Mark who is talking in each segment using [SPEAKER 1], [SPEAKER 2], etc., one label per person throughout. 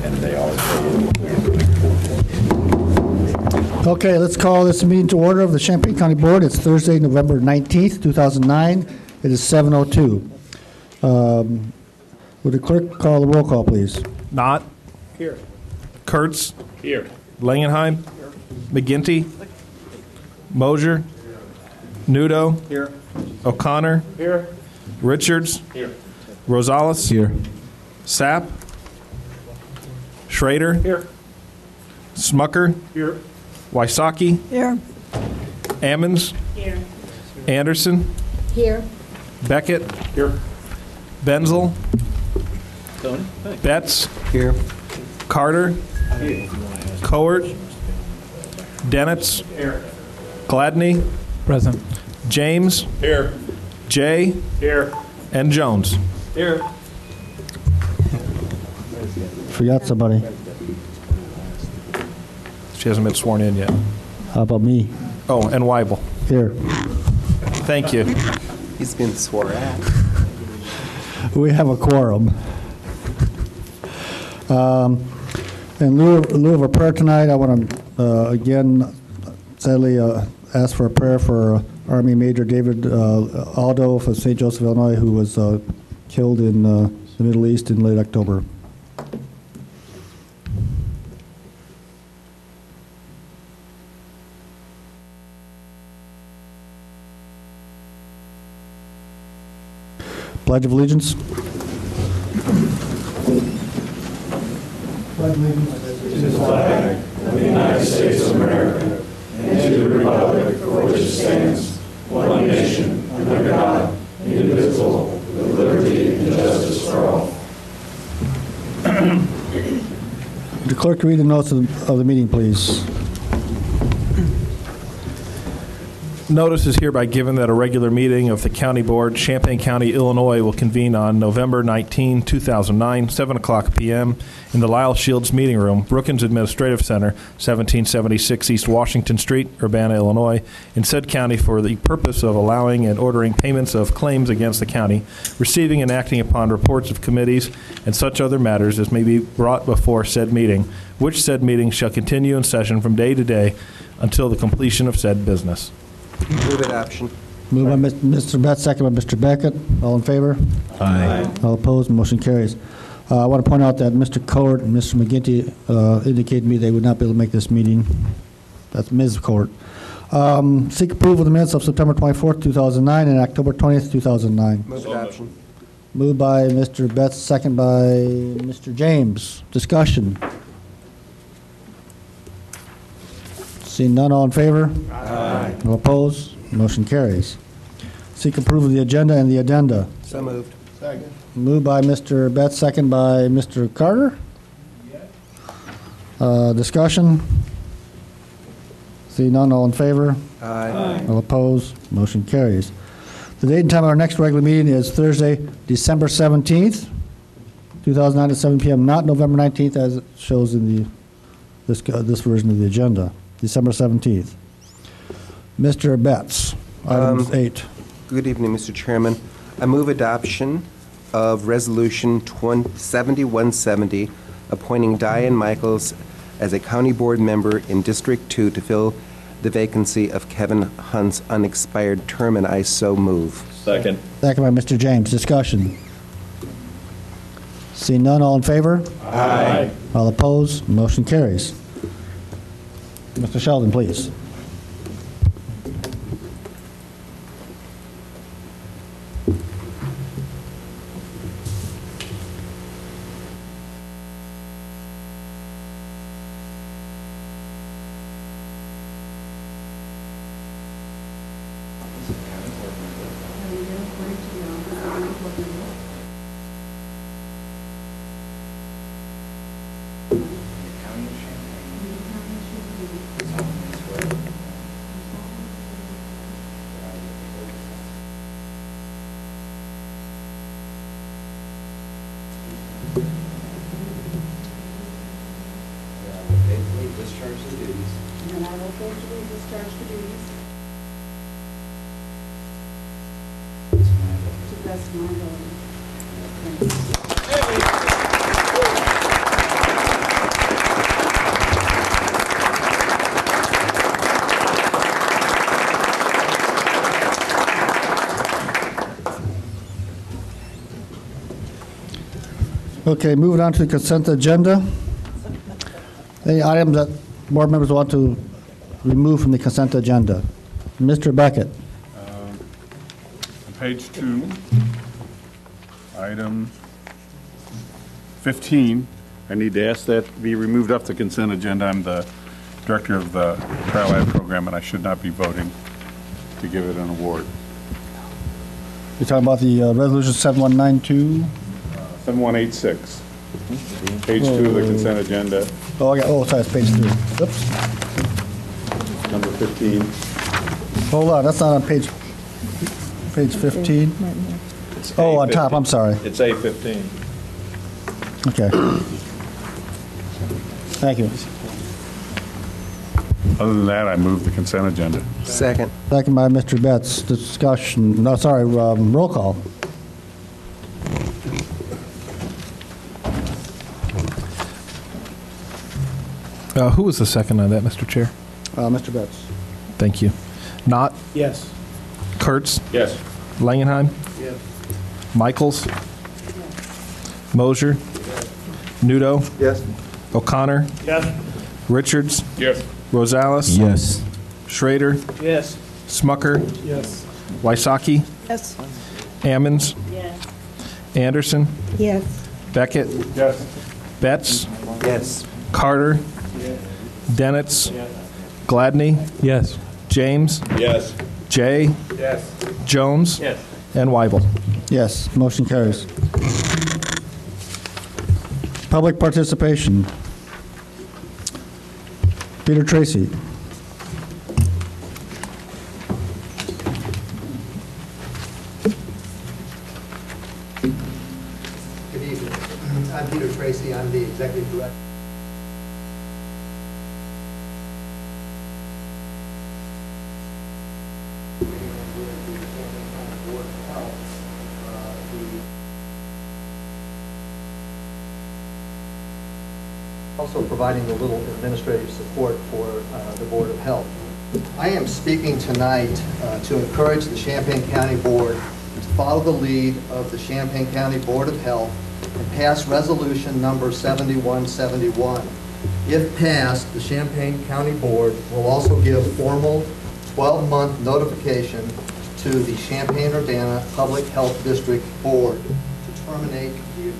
[SPEAKER 1] and they are.
[SPEAKER 2] Okay, let's call this meeting to order of the Champaign County Board. It's Thursday, November 19th, 2009. It is 7:02. Would the clerk call the roll call, please?
[SPEAKER 3] Knott.
[SPEAKER 1] Here.
[SPEAKER 3] Kurtz.
[SPEAKER 1] Here.
[SPEAKER 3] Langenheim. McGinty. Mosier. Nudo.
[SPEAKER 1] Here.
[SPEAKER 3] O'Connor.
[SPEAKER 1] Here.
[SPEAKER 3] Richards.
[SPEAKER 1] Here.
[SPEAKER 3] Rosales.
[SPEAKER 2] Here.
[SPEAKER 3] Sapp. Schrader.
[SPEAKER 1] Here.
[SPEAKER 3] Smucker.
[SPEAKER 1] Here.
[SPEAKER 3] Wysocki.
[SPEAKER 4] Here.
[SPEAKER 3] Ammons.
[SPEAKER 4] Here.
[SPEAKER 3] Anderson.
[SPEAKER 4] Here.
[SPEAKER 3] Beckett.
[SPEAKER 1] Here.
[SPEAKER 3] Benzel.
[SPEAKER 1] Tony.
[SPEAKER 3] Betts.
[SPEAKER 2] Here.
[SPEAKER 3] Carter. Cowart. Denitz.
[SPEAKER 1] Here.
[SPEAKER 3] Gladney.
[SPEAKER 5] Present.
[SPEAKER 3] James.
[SPEAKER 1] Here.
[SPEAKER 3] Jay.
[SPEAKER 1] Here.
[SPEAKER 3] And Jones.
[SPEAKER 1] Here.
[SPEAKER 2] Forgot somebody.
[SPEAKER 3] She hasn't been sworn in yet.
[SPEAKER 2] How about me?
[SPEAKER 3] Oh, and Weibel.
[SPEAKER 2] Here.
[SPEAKER 3] Thank you.
[SPEAKER 6] He's been swore at.
[SPEAKER 2] We have a quorum. In lieu of a prayer tonight, I want to again sadly ask for a prayer for Army Major David Aldo of St. Joseph, Illinois, who was killed in the Middle East in late October. Pledge of Allegiance. Pledge of Allegiance
[SPEAKER 7] to the flag of the United States of America and to the republic for which it stands, one nation, under God, indivisible, with liberty and justice for all.
[SPEAKER 2] The clerk read the notes of the meeting, please.
[SPEAKER 3] Notice is hereby given that a regular meeting of the County Board, Champaign County, Illinois, will convene on November 19, 2009, 7 o'clock p.m. in the Lyle Shields Meeting Room, Brookings Administrative Center, 1776 East Washington Street, Urbana, Illinois, in said county for the purpose of allowing and ordering payments of claims against the county, receiving and acting upon reports of committees, and such other matters as may be brought before said meeting, which said meeting shall continue in session from day to day until the completion of said business.
[SPEAKER 6] Move adoption.
[SPEAKER 2] Moved by Mr. Betts, second by Mr. Beckett. All in favor?
[SPEAKER 1] Aye.
[SPEAKER 2] All opposed? Motion carries. I want to point out that Mr. Cowart and Mr. McGinty indicated to me they would not be able to make this meeting. That's Ms. Cowart. Seek approval of the minutes of September 24th, 2009 and October 20th, 2009.
[SPEAKER 6] Move adoption.
[SPEAKER 2] Moved by Mr. Betts, second by Mr. James. Discussion. Seeing none, all in favor?
[SPEAKER 6] Aye.
[SPEAKER 2] All opposed? Motion carries. Seek approval of the agenda and the addenda.
[SPEAKER 6] So moved.
[SPEAKER 1] Second.
[SPEAKER 2] Moved by Mr. Betts, second by Mr. Carter. Discussion. See none, all in favor?
[SPEAKER 6] Aye.
[SPEAKER 2] All opposed? Motion carries. The date and time of our next regular meeting is Thursday, December 17th, 2009 at 7 p.m., not November 19th as it shows in this version of the agenda. December 17th. Mr. Betts, item 8.
[SPEAKER 6] Good evening, Mr. Chairman. I move adoption of Resolution 7170, appointing Diane Michaels as a County Board member in District 2 to fill the vacancy of Kevin Hunt's unexpired term, and I so move.
[SPEAKER 1] Second.
[SPEAKER 2] Second by Mr. James. Discussion. Seeing none, all in favor?
[SPEAKER 1] Aye.
[SPEAKER 2] All opposed? Motion carries. Mr. Sheldon, please.
[SPEAKER 4] And I will faithfully discharge the duties to the best of my ability. Thank you.
[SPEAKER 2] Okay, moving on to the consent agenda. Any items that board members want to remove from the consent agenda? Mr. Beckett.
[SPEAKER 7] Page 2, item 15. I need to ask that be removed off the consent agenda. I'm the director of the Trial Ad Program, and I should not be voting to give it an award.
[SPEAKER 2] You're talking about the resolution 7192?
[SPEAKER 7] 7186. Page 2 of the consent agenda,
[SPEAKER 2] Oh, sorry, it's page 3. Oops.
[SPEAKER 7] number 15.
[SPEAKER 2] Hold on, that's not on page 15. Oh, on top, I'm sorry.
[SPEAKER 3] It's A15.
[SPEAKER 2] Okay. Thank you.
[SPEAKER 7] Other than that, I move the consent agenda.
[SPEAKER 6] Second.
[SPEAKER 2] Second by Mr. Betts. Discussion, no, sorry, roll call.
[SPEAKER 3] Who was the second on that, Mr. Chair?
[SPEAKER 2] Mr. Betts.
[SPEAKER 3] Thank you. Not
[SPEAKER 1] Yes.
[SPEAKER 3] Kurtz,
[SPEAKER 7] Yes.
[SPEAKER 3] Langenheim,
[SPEAKER 1] Yes.
[SPEAKER 3] Michaels, Mosier, Nudo,
[SPEAKER 6] Yes.
[SPEAKER 3] O'Connor,
[SPEAKER 1] Yes.
[SPEAKER 3] Richards,
[SPEAKER 7] Yes.
[SPEAKER 3] Rosales,
[SPEAKER 1] Yes.
[SPEAKER 3] Schrader,
[SPEAKER 1] Yes.
[SPEAKER 3] Smucker,
[SPEAKER 1] Yes.
[SPEAKER 4] Yes.
[SPEAKER 3] Wysocki, Ammons,
[SPEAKER 4] Yes.
[SPEAKER 3] Anderson,
[SPEAKER 4] Yes.
[SPEAKER 3] Beckett,
[SPEAKER 7] Yes.
[SPEAKER 3] Betts,
[SPEAKER 6] Yes.
[SPEAKER 3] Carter, Denitz, Gladney,
[SPEAKER 1] Yes.
[SPEAKER 3] James,
[SPEAKER 7] Yes.
[SPEAKER 3] Jay,
[SPEAKER 7] Yes.
[SPEAKER 3] Jones,
[SPEAKER 1] Yes.
[SPEAKER 3] and Weibel.
[SPEAKER 2] Yes, motion carries. Public participation. Peter Tracy.
[SPEAKER 5] Good evening. I'm Peter Tracy. I'm the Executive Director. Also providing a little administrative support for the Board of Health. I am speaking tonight to encourage the Champaign County Board to follow the lead of the Champaign County Board of Health and pass resolution number 7171. If passed, the Champaign County Board will also give formal 12-month notification to the Champaign-Urbana Public Health District Board to terminate the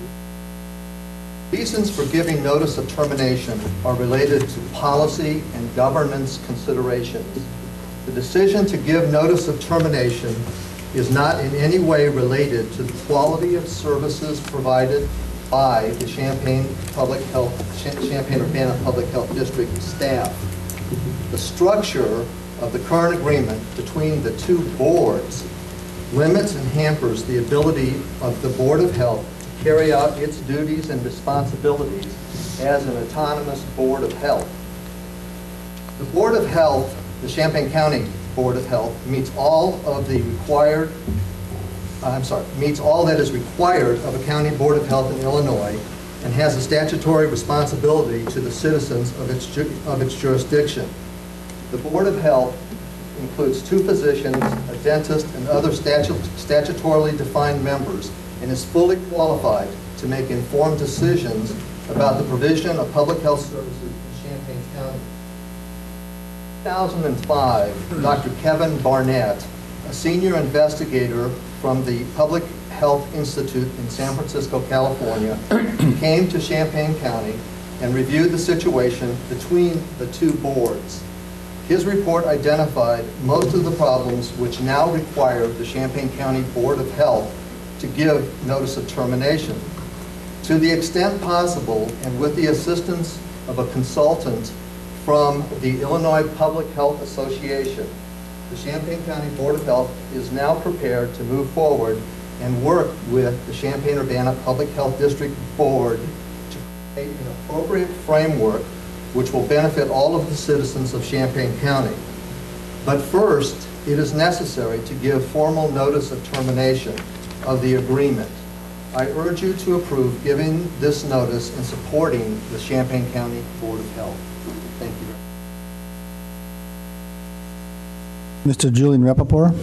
[SPEAKER 5] reasons for giving notice of termination are related to policy and governance considerations. The decision to give notice of termination is not in any way related to the quality of services provided by the Champaign-Urbana Public Health District staff. The structure of the current agreement between the two boards limits and hampers the ability of the Board of Health to carry out its duties and responsibilities as an autonomous Board of Health. The Board of Health, the Champaign County Board of Health, meets all that is required of a county board of health in Illinois and has a statutory responsibility to the citizens of its jurisdiction. The Board of Health includes 2 physicians, a dentist, and other statutorily defined members, and is fully qualified to make informed decisions about the provision of public health services in Champaign County. In 2005, Dr. Kevin Barnett, a senior investigator from the Public Health Institute in San Francisco, California, came to Champaign County and reviewed the situation between the 2 boards. His report identified most of the problems which now require the Champaign County Board of Health to give notice of termination. To the extent possible, and with the assistance of a consultant from the Illinois Public Health Association, the Champaign County Board of Health is now prepared to move forward and work with the Champaign-Urbana Public Health District Board to create an appropriate framework which will benefit all of the citizens of Champaign County. But first, it is necessary to give formal notice of termination of the agreement. I urge you to approve giving this notice and supporting the Champaign County Board of Health. Thank you.
[SPEAKER 2] Mr. Julian Rappaport.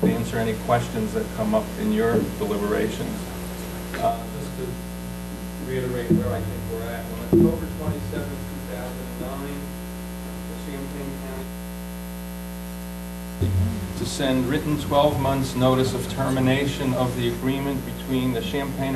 [SPEAKER 8] answer any questions that come up in your deliberations. Just to reiterate where I think we're at, on October 27, 2009, the Champaign County to send written 12 months notice of termination of the agreement between the Champaign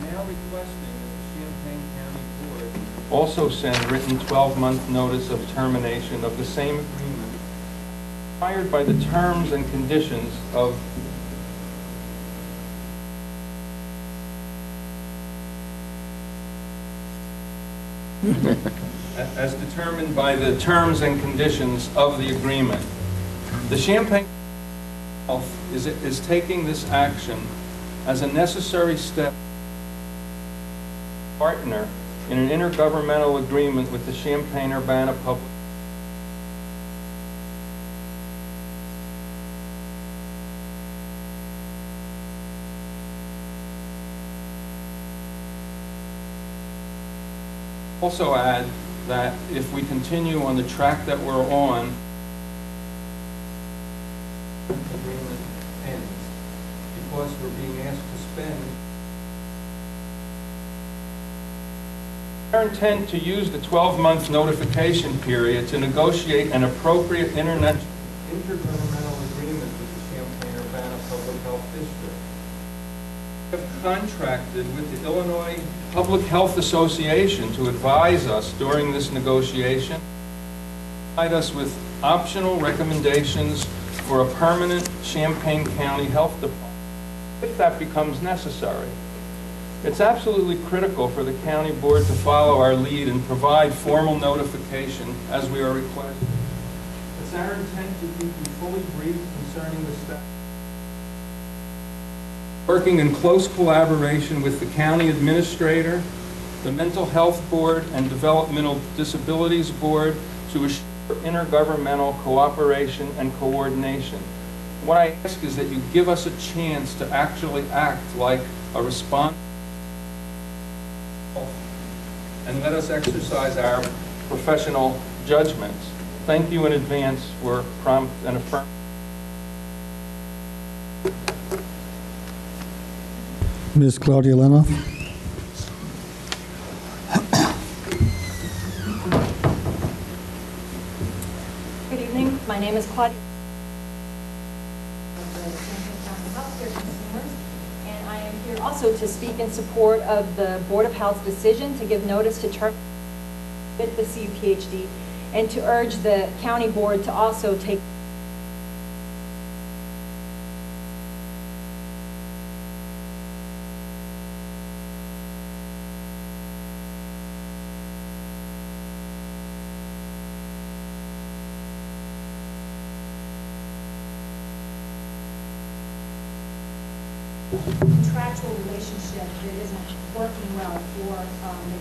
[SPEAKER 8] now requesting that the Champaign County Board also send written 12-month notice of termination of the same agreement required by the terms and conditions of as determined by the terms and conditions of the agreement. The Champaign Health is taking this action as a necessary step partner in an intergovernmental agreement with the Champaign-Urbana Public. Also add that if we continue on the track that we're on, the agreement ends because we're being asked to spend. Our intent to use the 12-month notification period to negotiate an appropriate intergovernmental agreement with the Champaign-Urbana Public Health District. We have contracted with the Illinois Public Health Association to advise us during this negotiation, provide us with optional recommendations for a permanent Champaign County Health Department, if that becomes necessary. It's absolutely critical for the county board to follow our lead and provide formal notification as we are requested. It's our intent to keep you fully briefed concerning the status. Working in close collaboration with the county administrator, the Mental Health Board, and Developmental Disabilities Board to assure intergovernmental cooperation and coordination. What I ask is that you give us a chance to actually act like a responsible and let us exercise our professional judgments. Thank you in advance for prompt and affirmative.
[SPEAKER 2] Ms. Claudia Lenoff.
[SPEAKER 9] Good evening. My name is Claudia. I'm the Champaign County Healthcare Consumers, and I am here also to speak in support of the Board of Health's decision to give notice to terminate with the CUPHD and to urge the county board to also take contractual relationship that isn't working well for the county.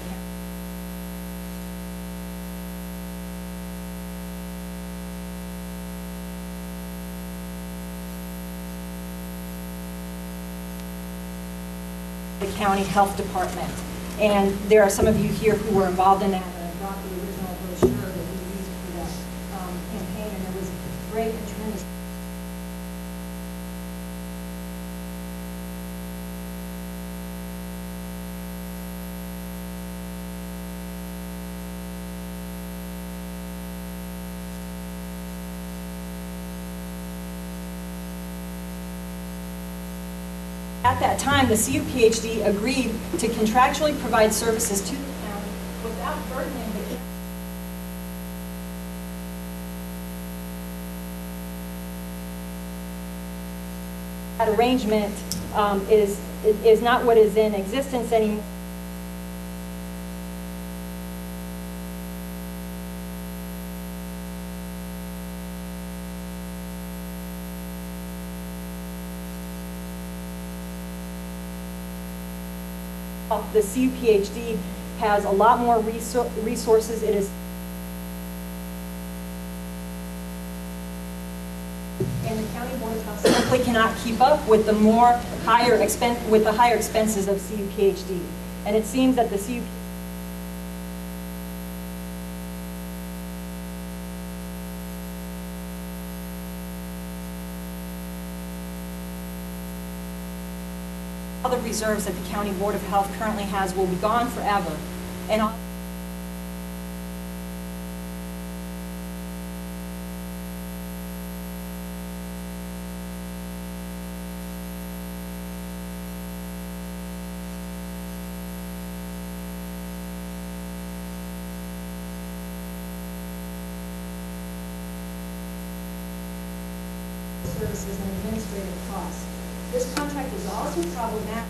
[SPEAKER 9] The county health department. And there are some of you here who were involved in that, and I brought the original brochure that we used for that campaign, and there was great and tremendous. At that time, the CUPHD agreed to contractually provide services to the county without burdening the county. That arrangement is not what is in existence anymore. The CUPHD has a lot more resources. It is, and the County Board of Health simply cannot keep up with the higher expenses of CUPHD. And it seems that the CUP all the reserves that the County Board of Health currently has will be gone forever. And services and administrative costs. This contract is also problematic.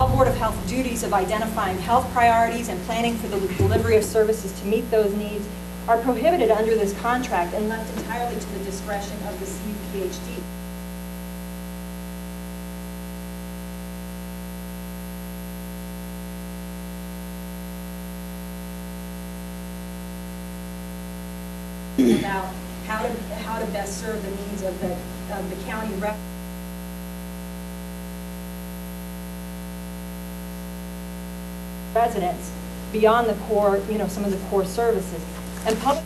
[SPEAKER 9] All Board of Health duties of identifying health priorities and planning for the delivery of services to meet those needs are prohibited under this contract and left entirely to the discretion of the CUPHD. About how to best serve the needs of the county residents beyond the core, some of the core services. And public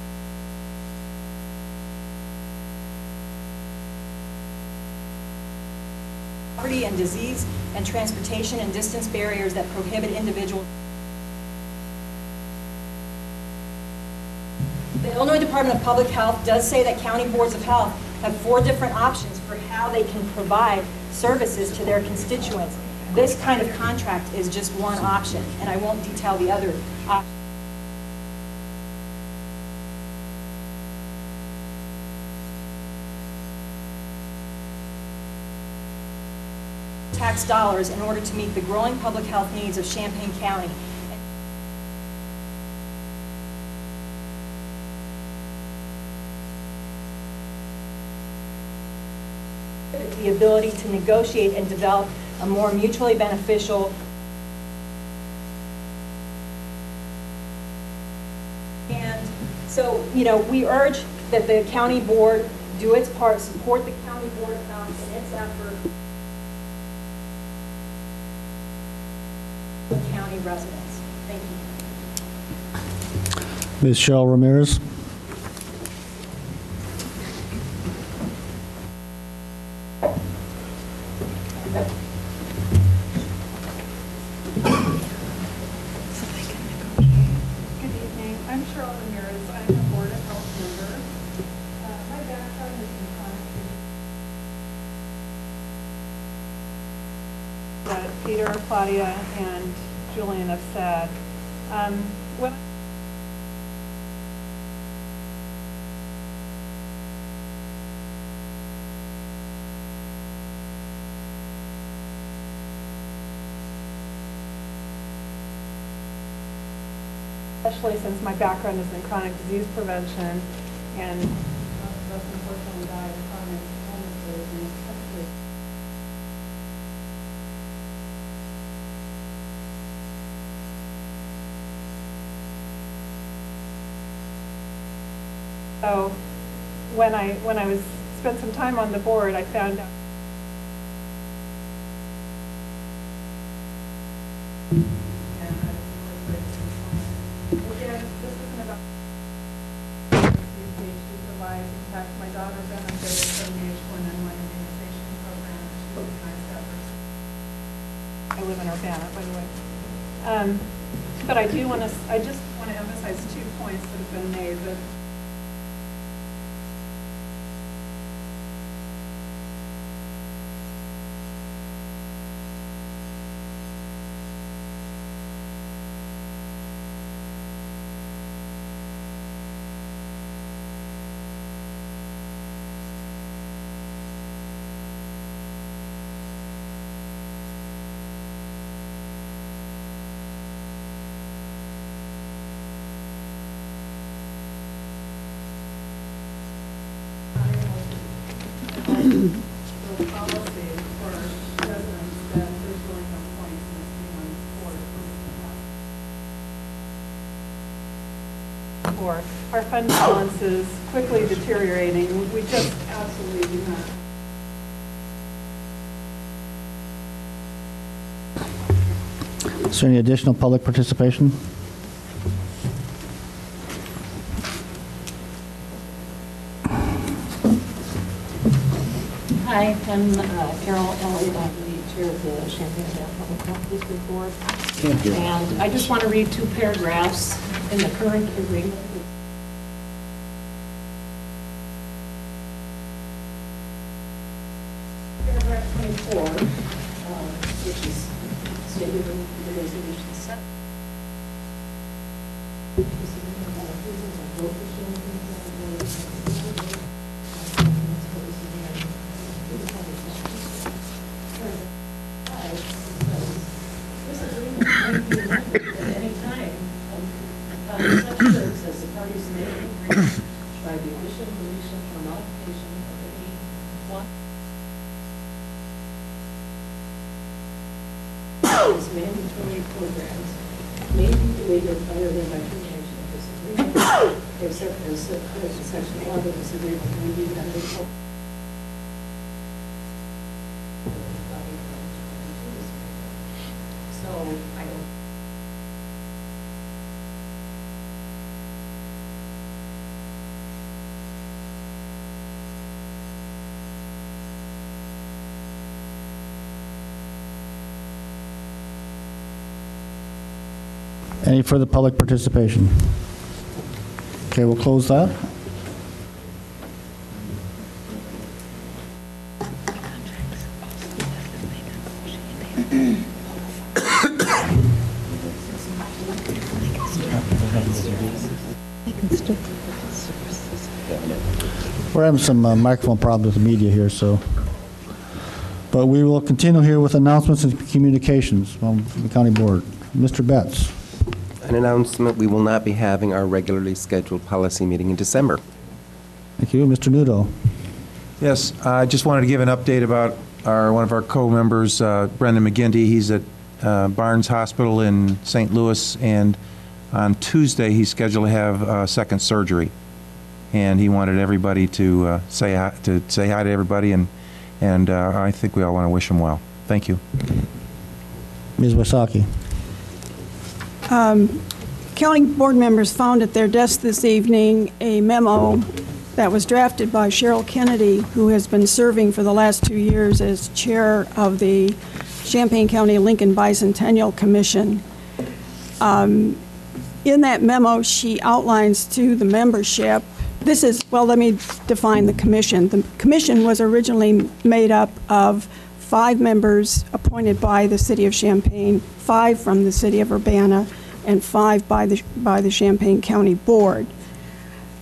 [SPEAKER 9] poverty and disease and transportation and distance barriers that prohibit individuals. The Illinois Department of Public Health does say that county boards of health have 4 different options for how they can provide services to their constituents. This kind of contract is just one option, and I won't detail the other options. Tax dollars in order to meet the growing public health needs of Champaign County. The ability to negotiate and develop a more mutually beneficial and so, we urge that the county board do its part, support the county board of health in its effort with county residents. Thank you.
[SPEAKER 2] Ms. Cheryl Ramirez.
[SPEAKER 4] Peter, Claudia, and Julian have said. When especially since my background is in chronic disease prevention, and most of us unfortunately die of chronic illnesses, and especially so when I spent some time on the board, I found out again, this isn't about PhD provides. In fact, my daughter benefited from the H1N1 immunization program. She recognized that person. I live in Urbana, by the way. But I just want to emphasize 2 points that have been made. That our fund balance is quickly deteriorating. We just absolutely do not.
[SPEAKER 2] Is there any additional public participation?
[SPEAKER 10] Hi, I'm Carol Elliott. I'm the chair of the Champaign County Public Health District Board. And I just want to read two paragraphs in the current agreement. Paragraph 24, which is stated in the resolution 7. At any time, such terms as the parties may agree by the addition, deletion, or modification of any one of these mandatory programs may be deleted other than by termination of this agreement, except as set forth in section 11 of this agreement may be amended. So I don't.
[SPEAKER 2] Any further public participation? Okay, we'll close that. We're having some microphone problems with the media here, so. But we will continue here with announcements and communications from the county board. Mr. Betts.
[SPEAKER 6] An announcement, we will not be having our regularly scheduled policy meeting in December.
[SPEAKER 2] Thank you. Mr. Nudo.
[SPEAKER 11] Yes, I just wanted to give an update about one of our co-members, Brendan McGinty. He's at Barnes Hospital in St. Louis, and on Tuesday he's scheduled to have second surgery. And he wanted everybody to say hi to everybody, and I think we all want to wish him well. Thank you.
[SPEAKER 2] Ms. Wasaki.
[SPEAKER 12] County board members found at their desk this evening a memo that was drafted by Cheryl Kennedy, who has been serving for the last 2 years as chair of the Champaign County Lincoln Bicentennial Commission. In that memo, she outlines to the membership, let me define the commission. The commission was originally made up of 5 members appointed by the city of Champaign, 5 from the city of Urbana, and 5 by the Champaign County Board.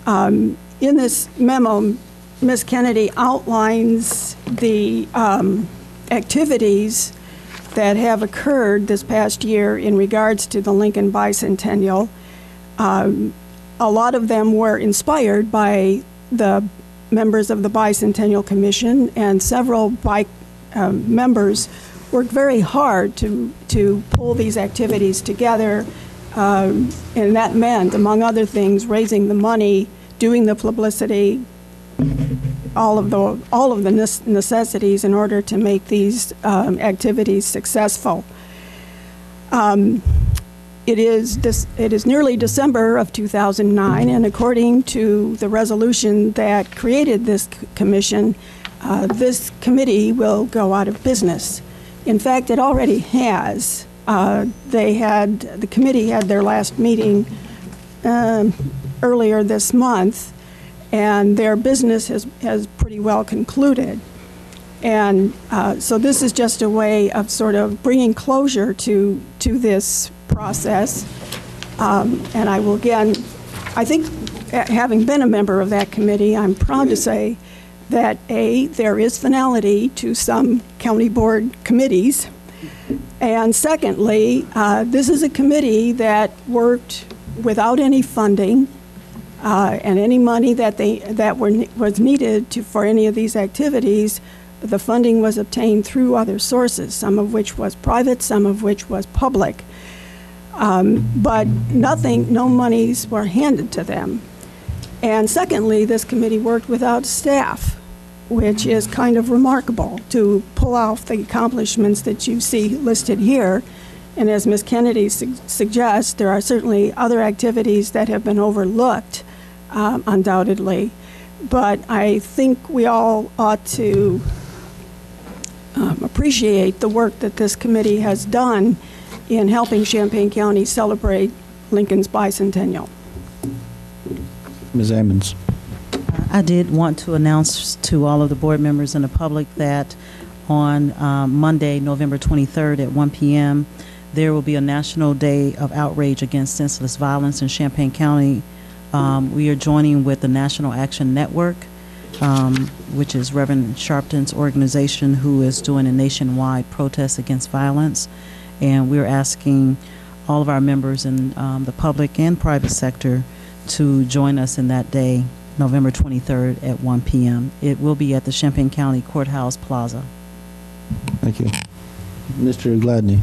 [SPEAKER 12] In this memo, Ms. Kennedy outlines the activities that have occurred this past year in regards to the Lincoln Bicentennial. A lot of them were inspired by the members of the Bicentennial Commission, and several members worked very hard to pull these activities together, and that meant, among other things, raising the money, doing the publicity, all of the necessities in order to make these activities successful. It is nearly December of 2009, and according to the resolution that created this commission, this committee will go out of business. In fact, it already has. The committee had their last meeting earlier this month, and their business has pretty well concluded. And so this is just a way of sort of bringing closure to this process. And I will again, I think, having been a member of that committee, I'm proud to say that there is finality to some county board committees, and secondly, this is a committee that worked without any funding, and any money that was needed for any of these activities. The funding was obtained through other sources, some of which was private, some of which was public. But no monies were handed to them. And secondly, this committee worked without staff, which is kind of remarkable to pull off the accomplishments that you see listed here. And as Ms. Kennedy suggests, there are certainly other activities that have been overlooked, undoubtedly. But I think we all ought to appreciate the work that this committee has done in helping Champaign County celebrate Lincoln's bicentennial.
[SPEAKER 2] Ms. Ammons.
[SPEAKER 13] I did want to announce to all of the board members and the public that on Monday, November 23rd at 1 p.m., there will be a National Day of Outrage Against Senseless Violence in Champaign County. We are joining with the National Action Network, which is Reverend Sharpton's organization, who is doing a nationwide protest against violence. And we're asking all of our members in the public and private sector to join us in that day, November 23rd at 1 p.m. It will be at the Champaign County Courthouse Plaza.
[SPEAKER 2] Thank you. Mr. Gladney.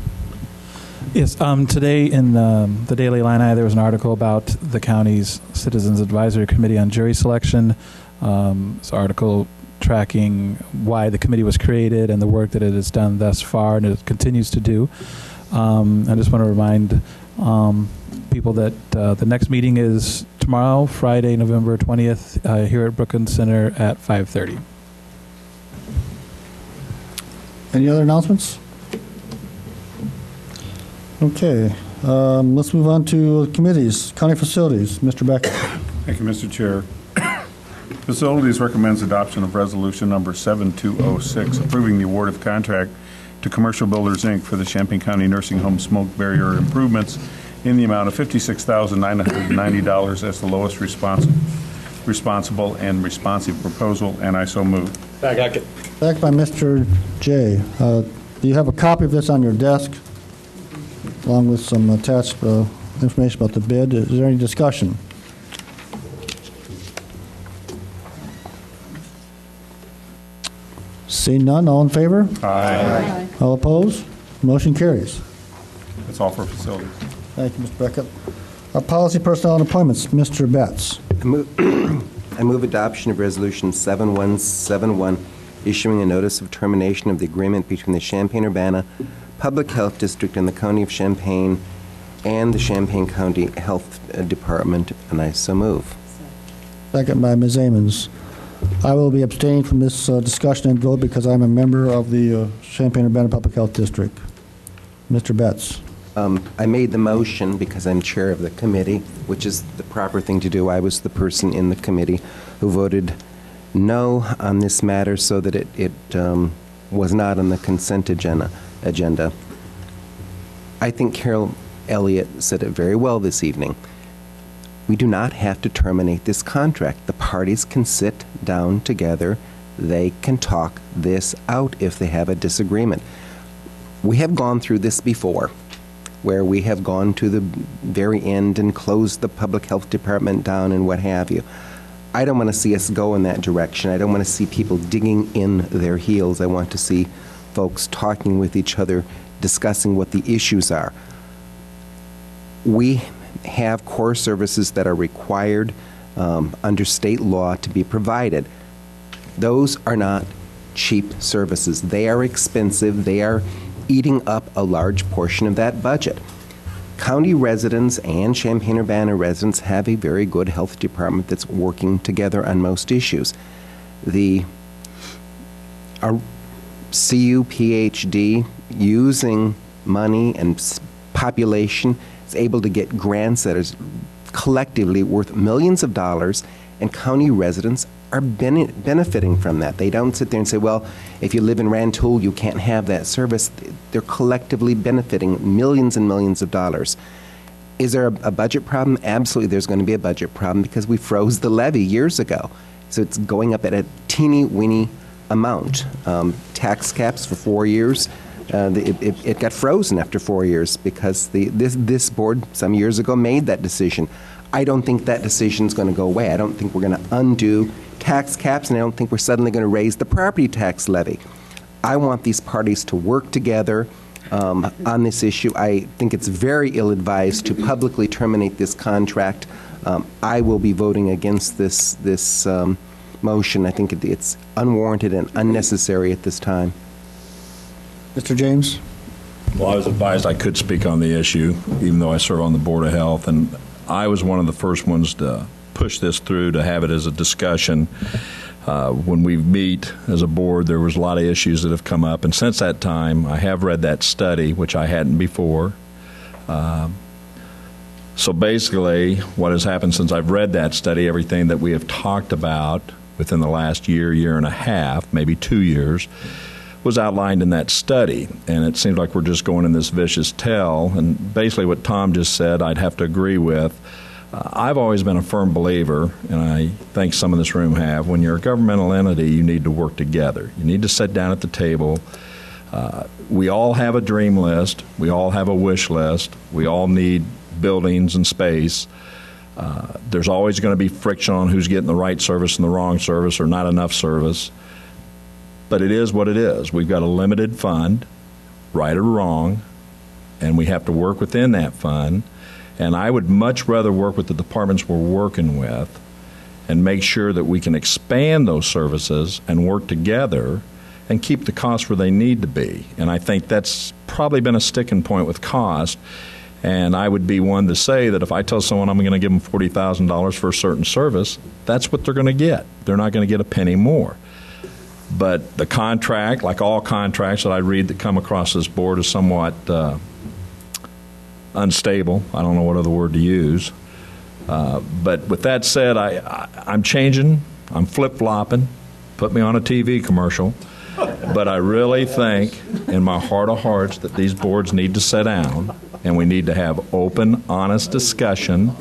[SPEAKER 14] Yes, today in the Daily Illini, there was an article about the county's Citizens Advisory Committee on Jury Selection. This article tracking why the committee was created and the work that it has done thus far and it continues to do. I just want to remind people that the next meeting is tomorrow, Friday, November 20th, here at Brookings Center at 5:30.
[SPEAKER 2] Any other announcements? Okay, let's move on to committees. County Facilities, Mr. Becker.
[SPEAKER 7] Thank you, Mr. Chair. Facilities recommends adoption of resolution number 7206, approving the award of contract to Commercial Builders, Inc. for the Champaign County Nursing Home smoke barrier improvements in the amount of $56,990 as the lowest responsible and responsive proposal, and I so move.
[SPEAKER 1] Second.
[SPEAKER 2] Back by Mr. J. Do you have a copy of this on your desk, along with some attached information about the bid? Is there any discussion? Seeing none, all in favor?
[SPEAKER 7] Aye.
[SPEAKER 2] All opposed? Motion carries.
[SPEAKER 7] That's all for facilities.
[SPEAKER 2] Thank you, Mr. Beckett. Policy, Personnel, and Appointments, Mr. Betts.
[SPEAKER 6] I move adoption of Resolution 7171, issuing a notice of termination of the agreement between the Champaign-Urbana Public Health District and the County of Champaign and the Champaign County Health Department, and I so move.
[SPEAKER 2] Second by Ms. Ammons. I will be abstaining from this discussion and vote because I'm a member of the Champaign-Urbana Public Health District. Mr. Betts.
[SPEAKER 6] I made the motion because I'm chair of the committee, which is the proper thing to do. I was the person in the committee who voted no on this matter so that it was not on the consent agenda. I think Carol Elliott said it very well this evening. We do not have to terminate this contract. The parties can sit down together. They can talk this out if they have a disagreement. We have gone through this before, where we have gone to the very end and closed the public health department down and what have you. I don't want to see us go in that direction. I don't want to see people digging in their heels. I want to see folks talking with each other, discussing what the issues are. We have core services that are required under state law to be provided. Those are not cheap services. They are expensive. They are eating up a large portion of that budget. County residents and Champaign-Urbana residents have a very good health department that's working together on most issues. Our CUPHD, using money and population, is able to get grants that is collectively worth millions of dollars, and county residents are benefiting from that. They don't sit there and say, well, if you live in Rantoul, you can't have that service. They're collectively benefiting millions and millions of dollars. Is there a budget problem? Absolutely, there's going to be a budget problem because we froze the levy years ago. So it's going up at a teeny-weeny amount. Tax caps for 4 years. It got frozen after 4 years because this board some years ago made that decision. I don't think that decision is going to go away. I don't think we're going to undo tax caps, and I don't think we're suddenly going to raise the property tax levy. I want these parties to work together on this issue. I think it's very ill-advised to publicly terminate this contract I will be voting against this motion. I think it's unwarranted and unnecessary at this time.
[SPEAKER 2] Mr. James?
[SPEAKER 15] Well, I was advised I could speak on the issue, even though I serve on the Board of Health, and I was one of the first ones to push this through, to have it as a discussion. When we meet as a board, there was a lot of issues that have come up, and since that time, I have read that study, which I hadn't before. So basically, what has happened since I've read that study, everything that we have talked about within the last year and a half, maybe 2 years, was outlined in that study. And it seems like we're just going in this vicious tail. And basically what Tom just said, I'd have to agree with. I've always been a firm believer, and I think some in this room have, when you're a governmental entity, you need to work together. You need to sit down at the table. We all have a dream list. We all have a wish list. We all need buildings and space. There's always going to be friction on who's getting the right service and the wrong service or not enough service. But it is what it is. We've got a limited fund, right or wrong, and we have to work within that fund. And I would much rather work with the departments we're working with and make sure that we can expand those services and work together and keep the costs where they need to be. And I think that's probably been a sticking point with cost. And I would be one to say that if I tell someone I'm going to give them $40,000 for a certain service, that's what they're going to get. They're not going to get a penny more. But the contract, like all contracts that I read that come across this board, is somewhat unstable. I don't know what other word to use. But with that said, I'm changing. I'm flip-flopping. Put me on a TV commercial. But I really think in my heart of hearts that these boards need to sit down and we need to have open, honest discussion,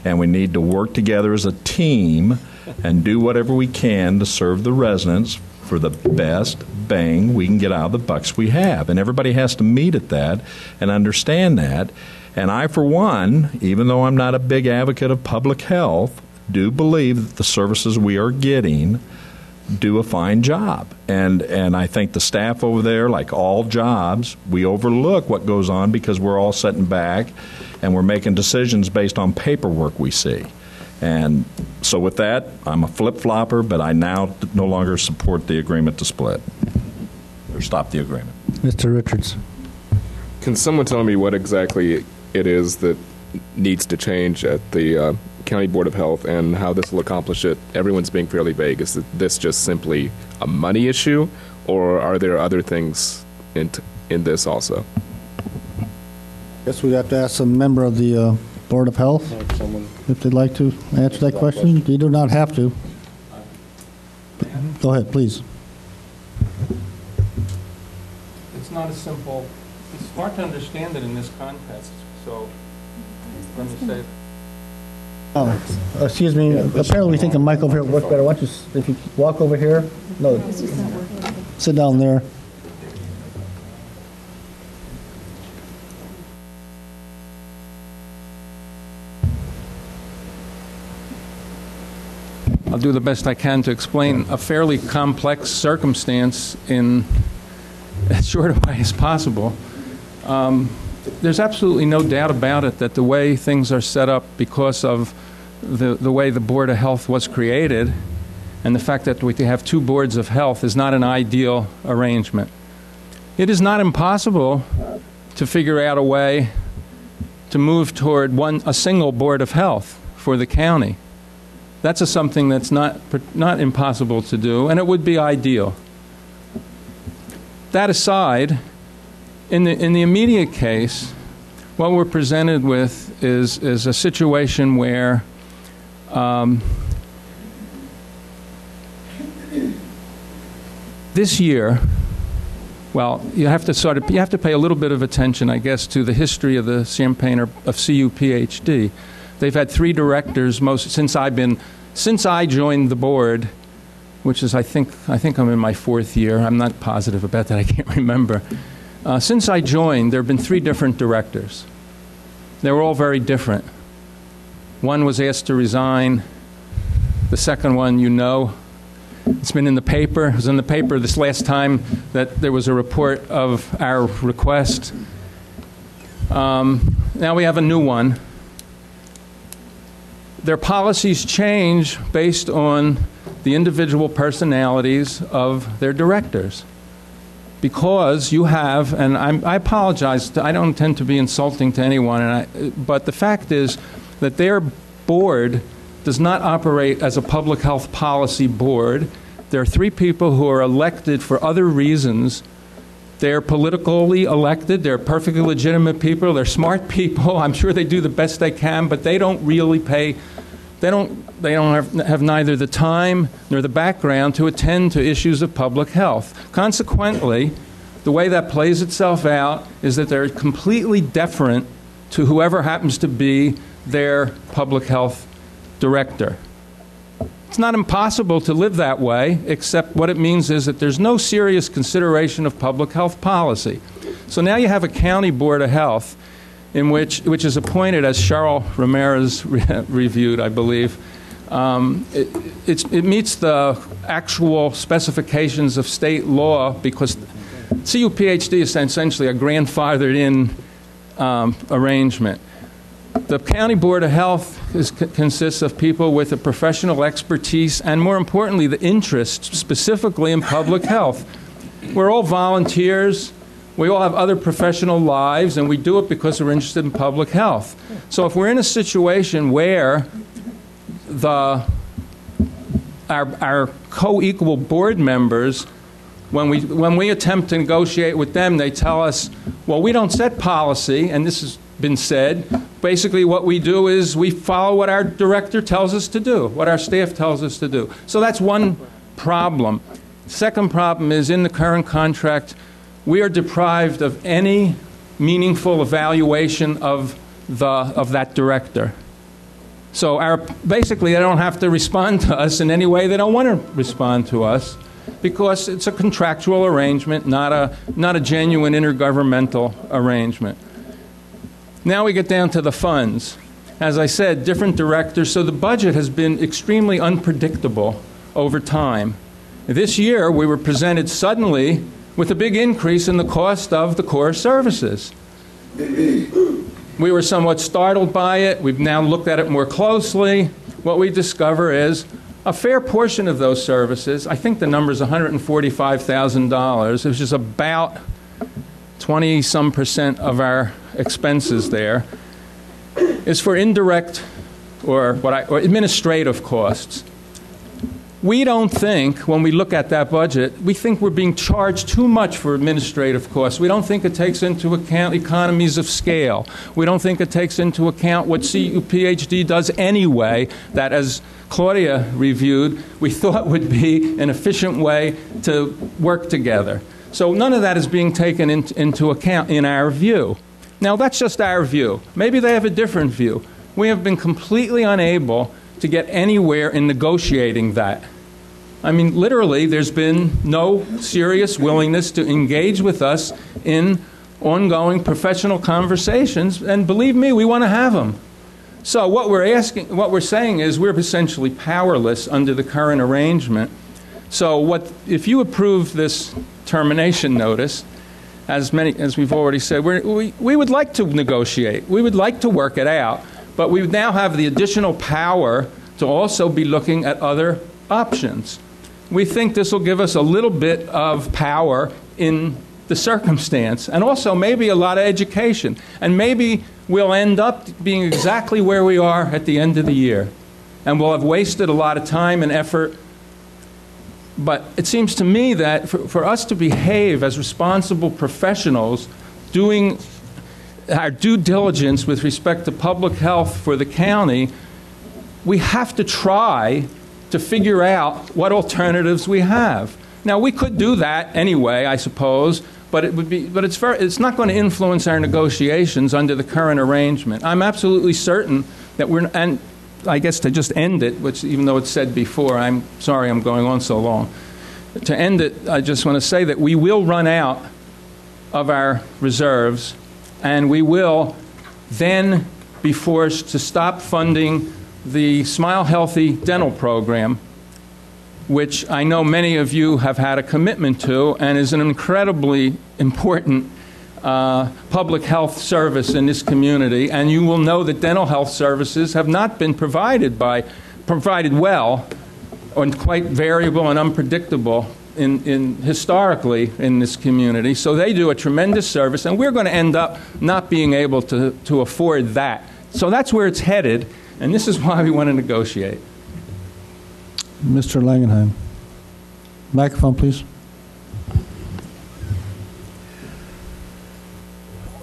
[SPEAKER 15] and we need to work together as a team and do whatever we can to serve the residents for the best bang we can get out of the bucks we have. And everybody has to meet at that and understand that. And I, for one, even though I'm not a big advocate of public health, do believe that the services we are getting do a fine job. And I think the staff over there, like all jobs, we overlook what goes on because we're all sitting back and we're making decisions based on paperwork we see. And so with that, I'm a flip-flopper, but I now no longer support the agreement to split or stop the agreement.
[SPEAKER 2] Mr. Richards.
[SPEAKER 16] Can someone tell me what exactly it is that needs to change at the County Board of Health and how this will accomplish it? Everyone's being fairly vague. Is this just simply a money issue, or are there other things in this also?
[SPEAKER 2] Guess we'd have to ask a member of the Board of Health if they'd like to answer that question. You do not have to. Go ahead, please.
[SPEAKER 8] It's not as simple. It's hard to understand it in this context, so let me say.
[SPEAKER 2] Oh, excuse me. Apparently we think the mic over here works better. Why don't you, if you walk over here? No, sit down there.
[SPEAKER 8] I'll do the best I can to explain a fairly complex circumstance in as short a way as possible. There's absolutely no doubt about it that the way things are set up because of the way the Board of Health was created and the fact that we have two boards of health is not an ideal arrangement. It is not impossible to figure out a way to move toward a single Board of Health for the county. That's something that's not impossible to do, and it would be ideal. That aside, in the immediate case, what we're presented with is a situation where this year, well, you have to pay a little bit of attention, I guess, to the history of the Champaign of CUPHD. They've had 3 directors since I joined the board, which is I think I'm in my 4th year. I'm not positive about that. I can't remember. Since I joined, there have been 3 different directors. They were all very different. One was asked to resign. The second one, it's been in the paper. It was in the paper this last time that there was a report of our request. Now we have a new one. their policies change based on the individual personalities of their directors. Because you have, and I apologize, I don't intend to be insulting to anyone, but the fact is that their board does not operate as a public health policy board. There are 3 people who are elected for other reasons. They're politically elected. They're perfectly legitimate people. They're smart people. I'm sure they do the best they can, but they don't really pay. They don't have neither the time nor the background to attend to issues of public health. Consequently, the way that plays itself out is that they're completely deferent to whoever happens to be their public health director. It's not impossible to live that way, except what it means is that there's no serious consideration of public health policy. So now you have a county board of health which is appointed, as Cheryl Ramirez reviewed, I believe. It meets the actual specifications of state law because CUPHD is essentially a grandfathered-in arrangement. The County Board of Health consists of people with a professional expertise and, more importantly, the interest specifically in public health. We're all volunteers. We all have other professional lives, and we do it because we're interested in public health. So if we're in a situation where our co-equal board members, when we attempt to negotiate with them, they tell us, well, we don't set policy, and this has been said. Basically, what we do is we follow what our director tells us to do, what our staff tells us to do. So that's one problem. Second problem is in the current contract, we are deprived of any meaningful evaluation of that director. So basically, they don't have to respond to us in any way they don't want to respond to us, because it's a contractual arrangement, not a genuine intergovernmental arrangement. Now we get down to the funds. As I said, different directors, so the budget has been extremely unpredictable over time. This year, we were presented suddenly with a big increase in the cost of the core services. We were somewhat startled by it. We've now looked at it more closely. What we discover is a fair portion of those services, I think the number is $145,000, which is about 20-some% of our expenses there, is for indirect or administrative costs. We don't think, when we look at that budget, we think we're being charged too much for administrative costs. We don't think it takes into account economies of scale. We don't think it takes into account what CUPHD does anyway, that, as Claudia reviewed, we thought would be an efficient way to work together. So none of that is being taken into account in our view. Now, that's just our view. Maybe they have a different view. We have been completely unable to get anywhere in negotiating that. I mean, literally, there's been no serious willingness to engage with us in ongoing professional conversations, and believe me, we want to have them. So what we're saying is we're essentially powerless under the current arrangement. So if you approve this termination notice, as we've already said, we would like to negotiate. We would like to work it out, but we now have the additional power to also be looking at other options. We think this will give us a little bit of power in the circumstance, and also maybe a lot of education. And maybe we'll end up being exactly where we are at the end of the year. And we'll have wasted a lot of time and effort. But it seems to me that for us to behave as responsible professionals, doing our due diligence with respect to public health for the county, we have to try to figure out what alternatives we have. Now, we could do that anyway, I suppose, but it's not going to influence our negotiations under the current arrangement. I'm absolutely certain that and I guess to just end it, which even though it's said before, I'm sorry I'm going on so long. To end it, I just want to say that we will run out of our reserves, and we will then be forced to stop funding the Smile Healthy dental program, which I know many of you have had a commitment to and is an incredibly important public health service in this community, and you will know that dental health services have not been provided well, and quite variable and unpredictable historically in this community. So they do a tremendous service, and we're going to end up not being able to afford that. So that's where it's headed, and this is why we want to negotiate.
[SPEAKER 2] Mr. Langenheim. Microphone, please.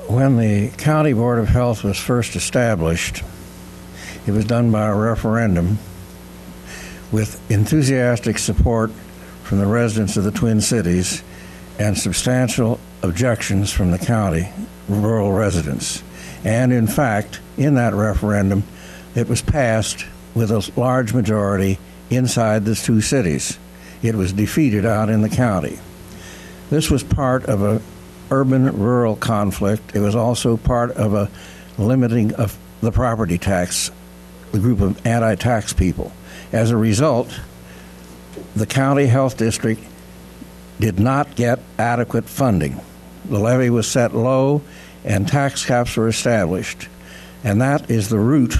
[SPEAKER 17] When the County Board of Health was first established, it was done by a referendum with enthusiastic support from the residents of the Twin Cities and substantial objections from the county rural residents. And in fact, in that referendum, it was passed with a large majority inside the two cities. It was defeated out in the county. This was part of a urban-rural conflict. It was also part of a limiting of the property tax, the group of anti-tax people. As a result, the county health district did not get adequate funding. The levy was set low and tax caps were established. And that is the root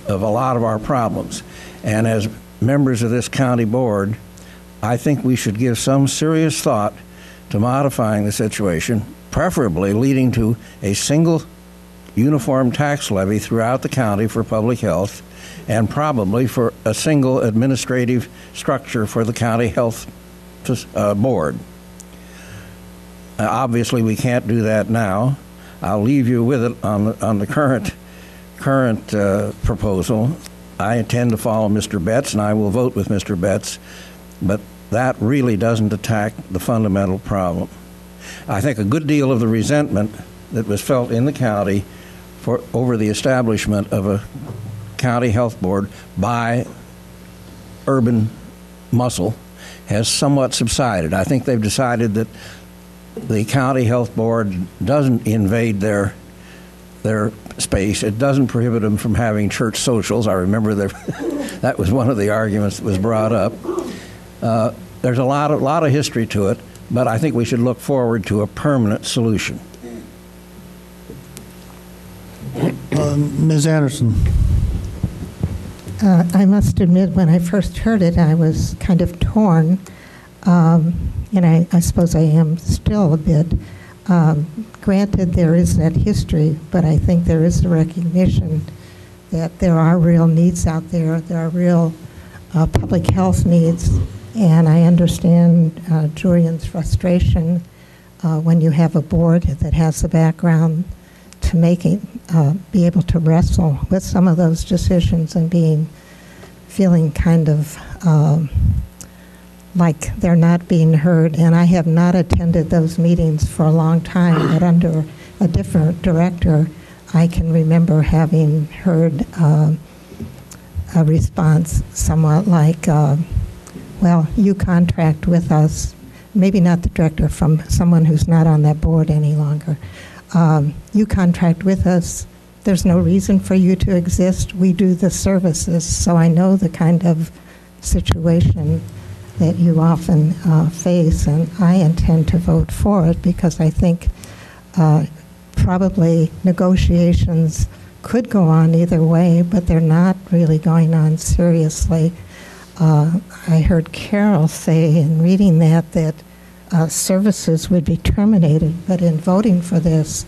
[SPEAKER 17] of a lot of our problems. And as members of this county board, I think we should give some serious thought to modifying the situation, preferably leading to a single uniform tax levy throughout the county for public health, and probably for a single administrative structure for the county health board. Obviously, we can't do that now. I'll leave you with it on the current proposal. I intend to follow Mr. Betts, and I will vote with Mr. Betts, but that really doesn't attack the fundamental problem. I think a good deal of the resentment that was felt in the county over the establishment of a county health board by urban muscle has somewhat subsided. I think they've decided that the county health board doesn't invade their space. It doesn't prohibit them from having church socials. I remember that was one of the arguments that was brought up. There's a lot of history to it, but I think we should look forward to a permanent solution.
[SPEAKER 2] Ms. Anderson.
[SPEAKER 18] I must admit, when I first heard it, I was kind of torn, and I suppose I am still a bit. Granted, there is that history, but I think there is a recognition that there are real needs out there. There are real public health needs, and I understand Julian's frustration when you have a board that has the background to be able to wrestle with some of those decisions and feeling kind of like they're not being heard. And I have not attended those meetings for a long time, but under a different director, I can remember having heard a response somewhat like, well, you contract with us, maybe not the director, from someone who's not on that board any longer. You contract with us. There's no reason for you to exist. We do the services. So I know the kind of situation that you often face, and I intend to vote for it because I think probably negotiations could go on either way, but they're not really going on seriously. I heard Carol say in reading that services would be terminated, but in voting for this,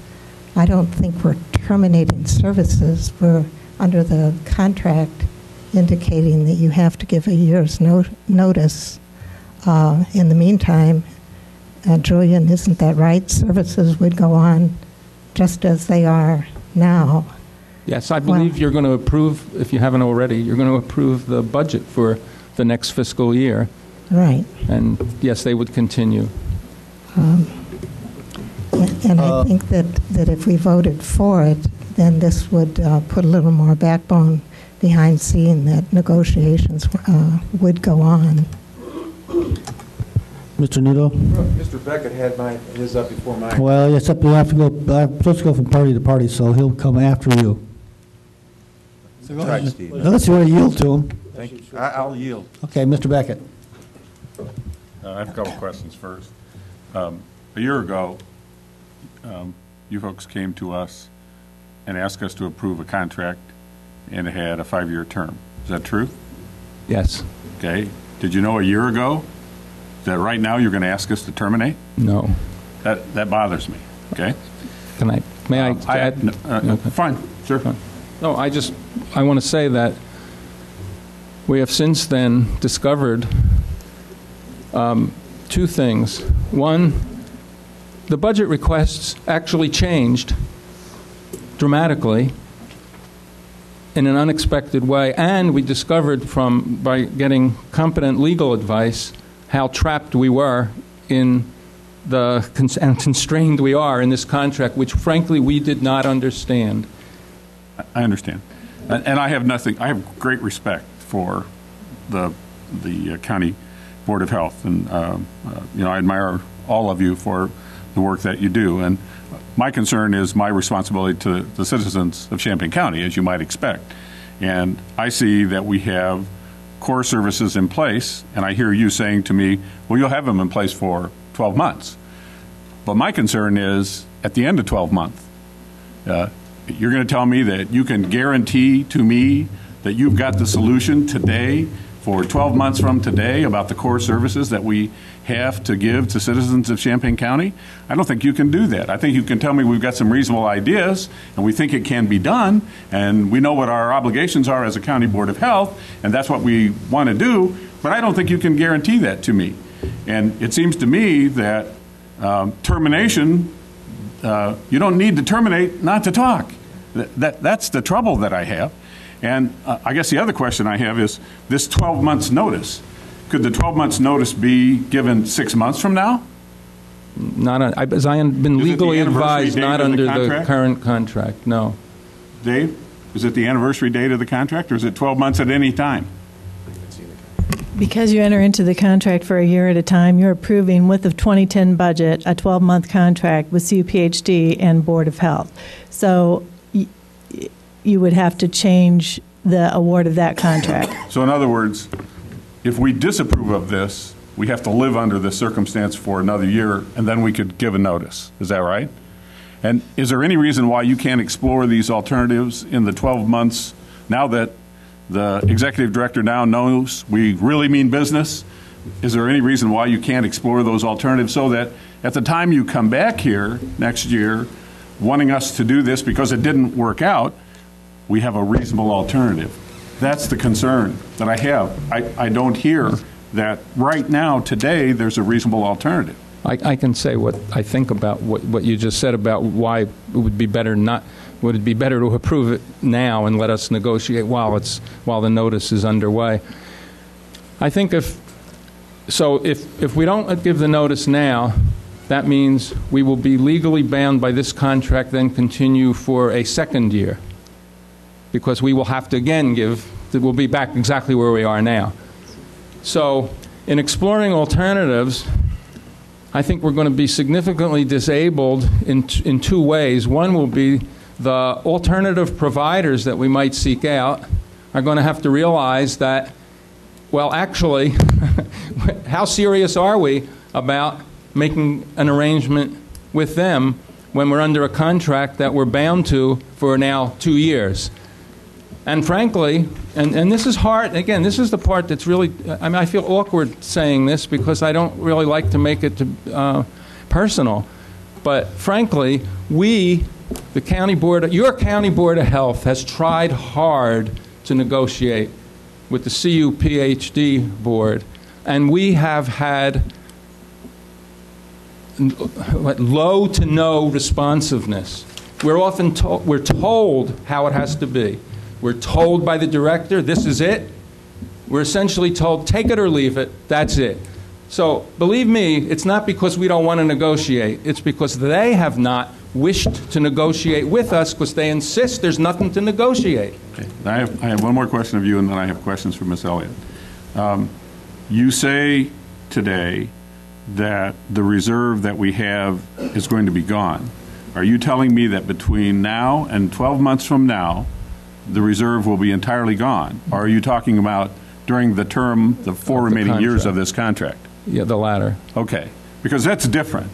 [SPEAKER 18] I don't think we're terminating services. We're under the contract indicating that you have to give a year's notice. In the meantime, Julian, isn't that right? Services would go on just as they are now.
[SPEAKER 8] Yes, I believe you're going to approve, if you haven't already, you're going to approve the budget for the next fiscal year.
[SPEAKER 18] Right.
[SPEAKER 8] And yes, they would continue.
[SPEAKER 18] And I think that if we voted for it, then this would put a little more backbone behind seeing that negotiations would go on.
[SPEAKER 2] Mr. Nito?
[SPEAKER 11] Mr. Beckett had his up before mine.
[SPEAKER 2] Well, yes, we have to go. I'm supposed to go from party to party, so he'll come after you. So go ahead.
[SPEAKER 11] Steve.
[SPEAKER 2] Unless you want to yield to him.
[SPEAKER 11] Thank you. I'll yield.
[SPEAKER 2] Okay, Mr. Beckett.
[SPEAKER 19] I have a couple questions first. A year ago, you folks came to us and asked us to approve a contract, and it had a 5-year term. Is that true?
[SPEAKER 8] Yes.
[SPEAKER 19] Okay. Did you know a year ago that right now you're going to ask us to terminate?
[SPEAKER 8] No.
[SPEAKER 19] That bothers me. Okay.
[SPEAKER 8] May I add?
[SPEAKER 19] Okay. Fine. Sure.
[SPEAKER 8] No, I want to say that we have since then discovered two things. One, the budget requests actually changed dramatically in an unexpected way, and we discovered by getting competent legal advice how trapped we were in and constrained we are in this contract, which frankly we did not understand.
[SPEAKER 19] I understand, and I have great respect for the county board of health, and I admire all of you for the work that you do. And my concern is my responsibility to the citizens of Champaign County, as you might expect. And I see that we have core services in place, and I hear you saying to me, well, you'll have them in place for 12 months. But my concern is, at the end of 12 months, you're going to tell me that you can guarantee to me that you've got the solution today for 12 months from today about the core services that we have to give to citizens of Champaign County? I don't think you can do that. I think you can tell me we've got some reasonable ideas and we think it can be done, and we know what our obligations are as a county board of health, and that's what we want to do, but I don't think you can guarantee that to me. And it seems to me that termination, you don't need to terminate not to talk. That's the trouble that I have. And I guess the other question I have is this 12 months notice. Could the 12 months notice be given 6 months from now?
[SPEAKER 8] As I have been legally advised, not under the current contract, no.
[SPEAKER 19] Dave, is it the anniversary date of the contract, or is it 12 months at any time?
[SPEAKER 20] Because you enter into the contract for a year at a time, you're approving with the 2010 budget a 12-month contract with CUPHD and Board of Health. So you would have to change the award of that contract.
[SPEAKER 19] So in other words, if we disapprove of this, we have to live under this circumstance for another year, and then we could give a notice. Is that right? And is there any reason why you can't explore these alternatives in the 12 months now that the executive director now knows we really mean business? Is there any reason why you can't explore those alternatives so that at the time you come back here next year wanting us to do this because it didn't work out, we have a reasonable alternative? That's the concern that I have. I don't hear that right now, today, there's a reasonable alternative.
[SPEAKER 8] I can say what I think about what you just said about why it would be better would it be better to approve it now and let us negotiate while the notice is underway. I think if we don't give the notice now, that means we will be legally bound by this contract, then continue for a second year, because we will have to again we'll be back exactly where we are now. So in exploring alternatives, I think we're going to be significantly disabled in two ways. One will be the alternative providers that we might seek out are going to have to realize that, well, actually, how serious are we about making an arrangement with them when we're under a contract that we're bound to for now 2 years? And frankly, and this is hard, again, this is the part that's really, I feel awkward saying this because I don't really like to make it personal. But frankly, the county board, your county board of health has tried hard to negotiate with the CUPHD board, and we have had low to no responsiveness. We're often told how it has to be. We're told by the director, this is it. We're essentially told, take it or leave it, that's it. So believe me, it's not because we don't want to negotiate. It's because they have not wished to negotiate with us because they insist there's nothing to negotiate.
[SPEAKER 19] Okay. I have one more question of you, and then I have questions for Ms. Elliott. You say today that the reserve that we have is going to be gone. Are you telling me that between now and 12 months from now, the reserve will be entirely gone? Or are you talking about during the term, the 4 remaining years of this contract?
[SPEAKER 8] Yeah, the latter.
[SPEAKER 19] Okay, because that's different.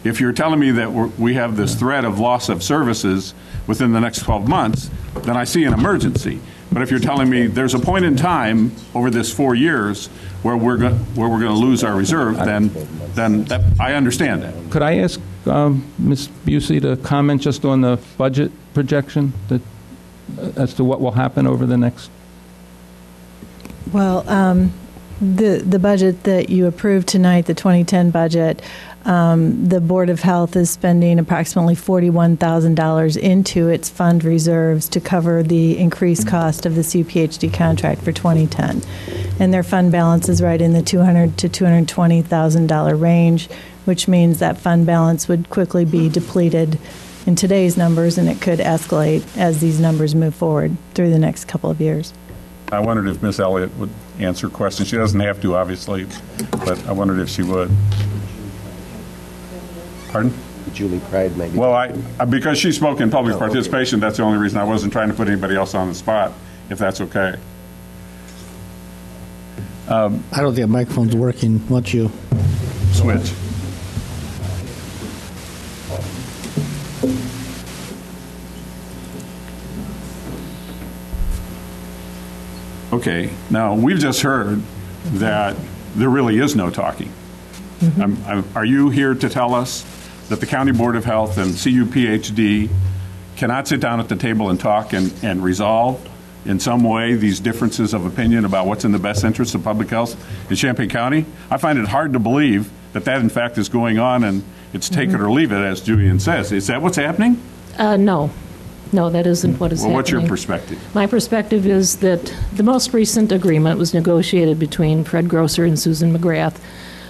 [SPEAKER 19] if you're telling me that we have this threat of loss of services within the next 12 months, then I see an emergency. But if you're telling me there's a point in time over this 4 years where we're going to lose our reserve, then that, I understand that.
[SPEAKER 8] Could I ask Ms. Busey to comment just on the budget projection as to what will happen over the next?
[SPEAKER 20] Well, the budget that you approved tonight, the 2010 budget, the Board of Health is spending approximately $41,000 into its fund reserves to cover the increased cost of the CUPHD contract for 2010. And their fund balance is right in the $200,000 to $220,000 range, which means that fund balance would quickly be depleted in today's numbers, and it could escalate as these numbers move forward through the next couple of years.
[SPEAKER 19] I wondered if Ms. Elliott would answer questions. She doesn't have to, obviously, but I wondered if she would. Pardon?
[SPEAKER 6] Julie Pride, maybe.
[SPEAKER 19] Well, because she spoke in public participation, that's the only reason. I wasn't trying to put anybody else on the spot, if that's okay.
[SPEAKER 2] I don't think a microphone's working once you
[SPEAKER 19] switch. Okay, now we've just heard that there really is no talking. Are you here to tell us that the County Board of Health and CUPHD cannot sit down at the table and talk and resolve in some way these differences of opinion about what's in the best interest of public health in Champaign County? I find it hard to believe that in fact is going on, and it's take it or leave it, as Julian says. Is that what's happening?
[SPEAKER 10] No. No, that isn't what is happening.
[SPEAKER 19] Well, what's your perspective?
[SPEAKER 10] My perspective is that the most recent agreement was negotiated between Fred Grosser and Susan McGrath,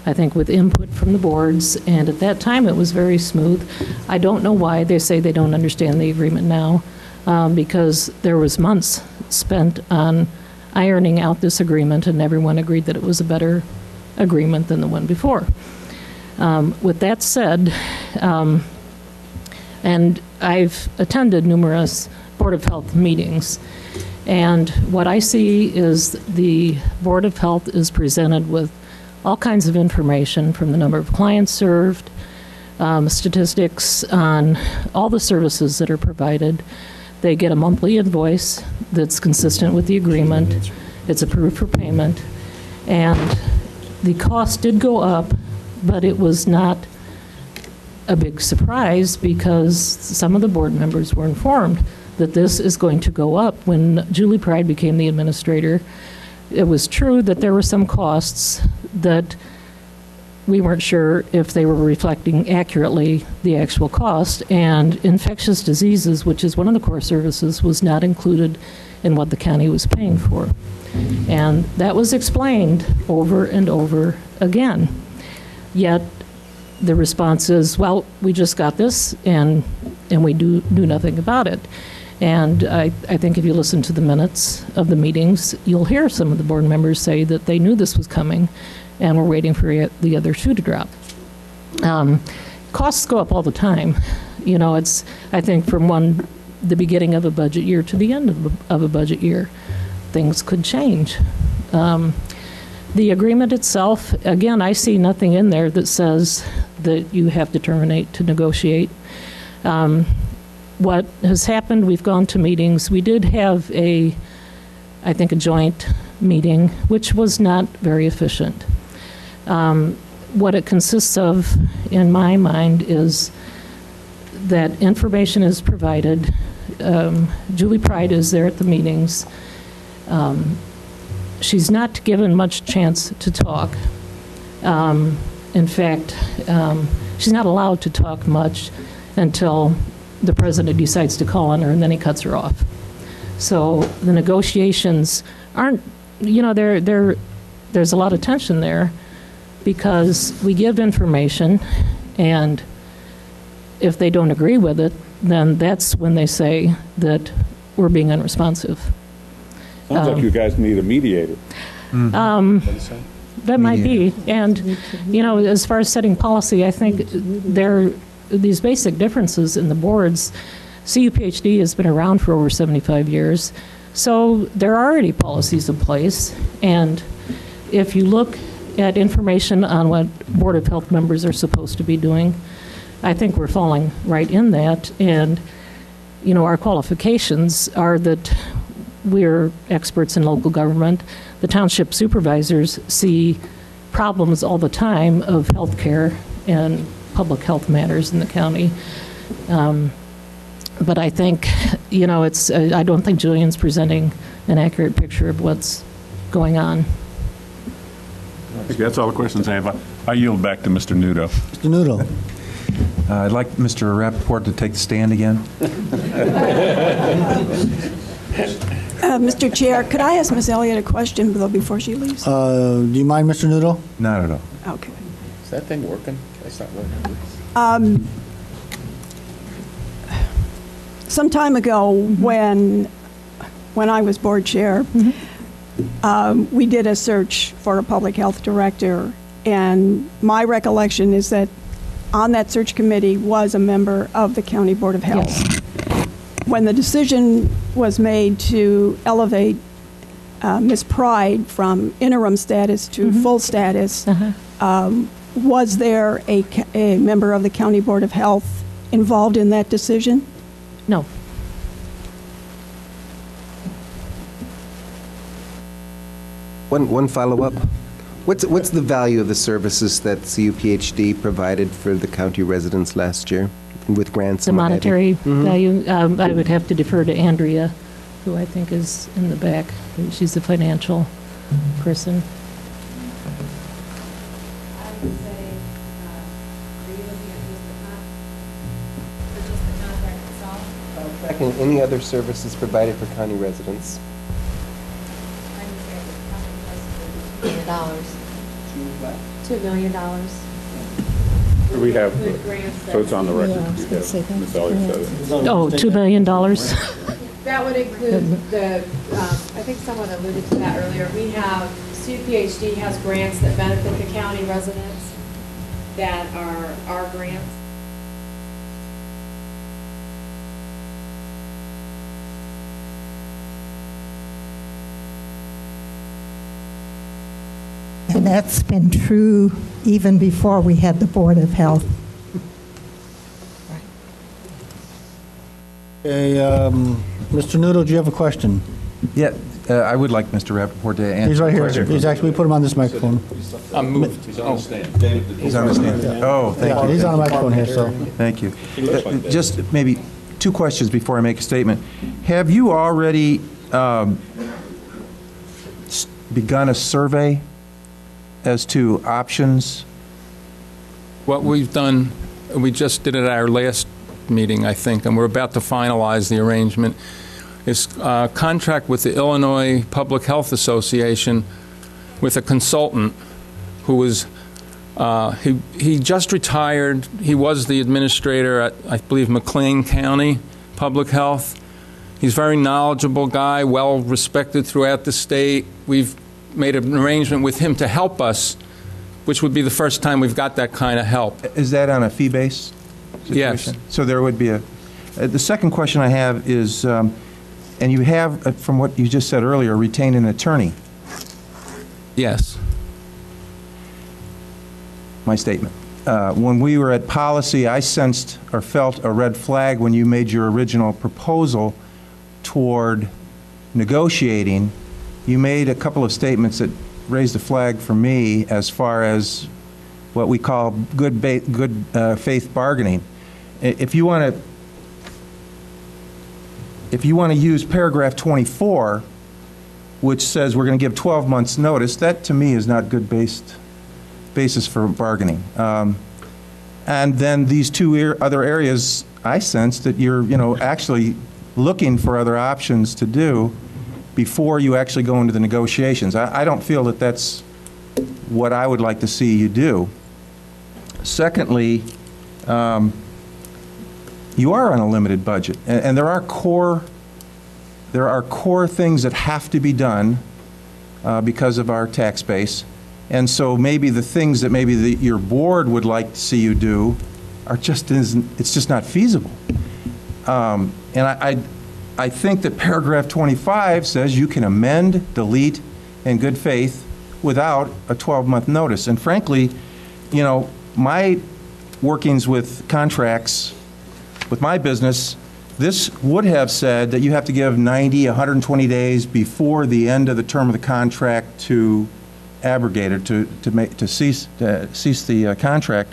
[SPEAKER 10] I think with input from the boards, and at that time it was very smooth. I don't know why they say they don't understand the agreement now, because there was months spent on ironing out this agreement, and everyone agreed that it was a better agreement than the one before. With that said, and I've attended numerous Board of Health meetings, and what I see is the Board of Health is presented with all kinds of information, from the number of clients served, statistics on all the services that are provided. They get a monthly invoice that's consistent with the agreement. It's approved for payment, and the cost did go up, but it was not a big surprise because some of the board members were informed that this is going to go up. When Julie Pride became the administrator, it was true that there were some costs that we weren't sure if they were reflecting accurately the actual cost, and infectious diseases, which is one of the core services, was not included in what the county was paying for. And that was explained over and over again. Yet the response is, well, we just got this, and we do nothing about it. And I think if you listen to the minutes of the meetings, you'll hear some of the board members say that they knew this was coming and were waiting for the other shoe to drop. Costs go up all the time. You know, it's, I think, from the beginning of a budget year to the end of a budget year, things could change. The agreement itself, again, I see nothing in there that says that you have to terminate to negotiate. What has happened, we've gone to meetings. We did have I think, a joint meeting, which was not very efficient. What it consists of, in my mind, is that information is provided. Julie Pride is there at the meetings. She's not given much chance to talk. In fact, she's not allowed to talk much until the president decides to call on her, and then he cuts her off. So the negotiations aren't, you know, there's a lot of tension there because we give information, and if they don't agree with it, then that's when they say that we're being unresponsive.
[SPEAKER 19] Sounds like you guys need a mediator.
[SPEAKER 10] That might be. And, you know, as far as setting policy, I think there are these basic differences in the boards. CUPHD has been around for over 75 years, so there are already policies in place. And if you look at information on what Board of Health members are supposed to be doing, I think we're falling right in that. And, you know, our qualifications are that we're experts in local government. The township supervisors see problems all the time of health care and public health matters in the county. But I think, you know, I don't think Julian's presenting an accurate picture of what's going on.
[SPEAKER 19] Okay, that's all the questions I have. I yield back to Mr. Nudo.
[SPEAKER 2] Mr. Nudo.
[SPEAKER 11] I'd like Mr. Rappaport to take the stand again.
[SPEAKER 12] Mr. Chair, could I ask Ms. Elliott a question though before she leaves?
[SPEAKER 2] Do you mind, Mr. Nudo?
[SPEAKER 11] Not at all.
[SPEAKER 12] Okay.
[SPEAKER 1] Is that thing working? That's not working.
[SPEAKER 12] Some time ago, when I was board chair, we did a search for a public health director, and my recollection is that on that search committee was a member of the County Board of Health. Yes. When the decision was made to elevate Ms. Pride from interim status to full status, was there a member of the County Board of Health involved in that decision?
[SPEAKER 10] No.
[SPEAKER 6] One follow-up. What's the value of the services that CUPHD provided for the county residents last year with grants?
[SPEAKER 10] The monetary value, I would have to defer to Andrea, who I think is in the back. She's the financial person.
[SPEAKER 9] I would say, are you looking at just the contract itself?
[SPEAKER 6] Tracking any other services provided for county residents?
[SPEAKER 9] $2 million.
[SPEAKER 19] We have,
[SPEAKER 9] Good grants
[SPEAKER 19] so it's on the record.
[SPEAKER 18] Yeah, I was gonna say that.
[SPEAKER 19] Ms. Elliott said it.
[SPEAKER 10] Oh, $2 million?
[SPEAKER 21] That would include the, I think someone alluded to that earlier. We have, CUPHD has grants that benefit the county residents that are our grants.
[SPEAKER 18] And that's been true even before we had the Board of Health.
[SPEAKER 2] Okay, Mr. Nudo, do you have a question?
[SPEAKER 11] Yeah, I would like Mr. Rappaport to answer.
[SPEAKER 2] He's right here.
[SPEAKER 11] the question.
[SPEAKER 2] He's actually, we put him on this microphone.
[SPEAKER 1] I'm moved. He's on the stand.
[SPEAKER 11] He's on the stand. Oh, thank you.
[SPEAKER 2] He's on the microphone here, so.
[SPEAKER 11] Thank you.
[SPEAKER 1] He looks like that.
[SPEAKER 11] Just maybe two questions before I make a statement. Have you already begun a survey as to options?
[SPEAKER 8] What we've done, we just did it at our last meeting, I think, and we're about to finalize the arrangement, is a contract with the Illinois Public Health Association with a consultant who was, he just retired. He was the administrator at, I believe, McLean County Public Health. He's a very knowledgeable guy, well respected throughout the state. We've made an arrangement with him to help us, which would be the first time we've got that kind of help.
[SPEAKER 11] Is that on a fee-based situation?
[SPEAKER 8] Yes.
[SPEAKER 11] So there would be a... the second question I have is, and you have, from what you just said earlier, retained an attorney.
[SPEAKER 8] Yes.
[SPEAKER 11] My statement. When we were at policy, I sensed or felt a red flag when you made your original proposal toward negotiating. You made a couple of statements that raised a flag for me as far as what we call good faith bargaining. If you want to use paragraph 24, which says we're going to give 12 months notice, that to me is not good basis for bargaining. And then these two other areas, I sense that you're, actually looking for other options to do before you actually go into the negotiations. I don't feel that that's what I would like to see you do. Secondly, you are on a limited budget, and there are core things that have to be done because of our tax base. And so maybe the things that your board would like to see you do are it's just not feasible. And I think that paragraph 25 says you can amend, delete, in good faith without a 12-month notice. And frankly, my workings with contracts with my business, this would have said that you have to give 90, 120 days before the end of the term of the contract to abrogate it, to cease the contract.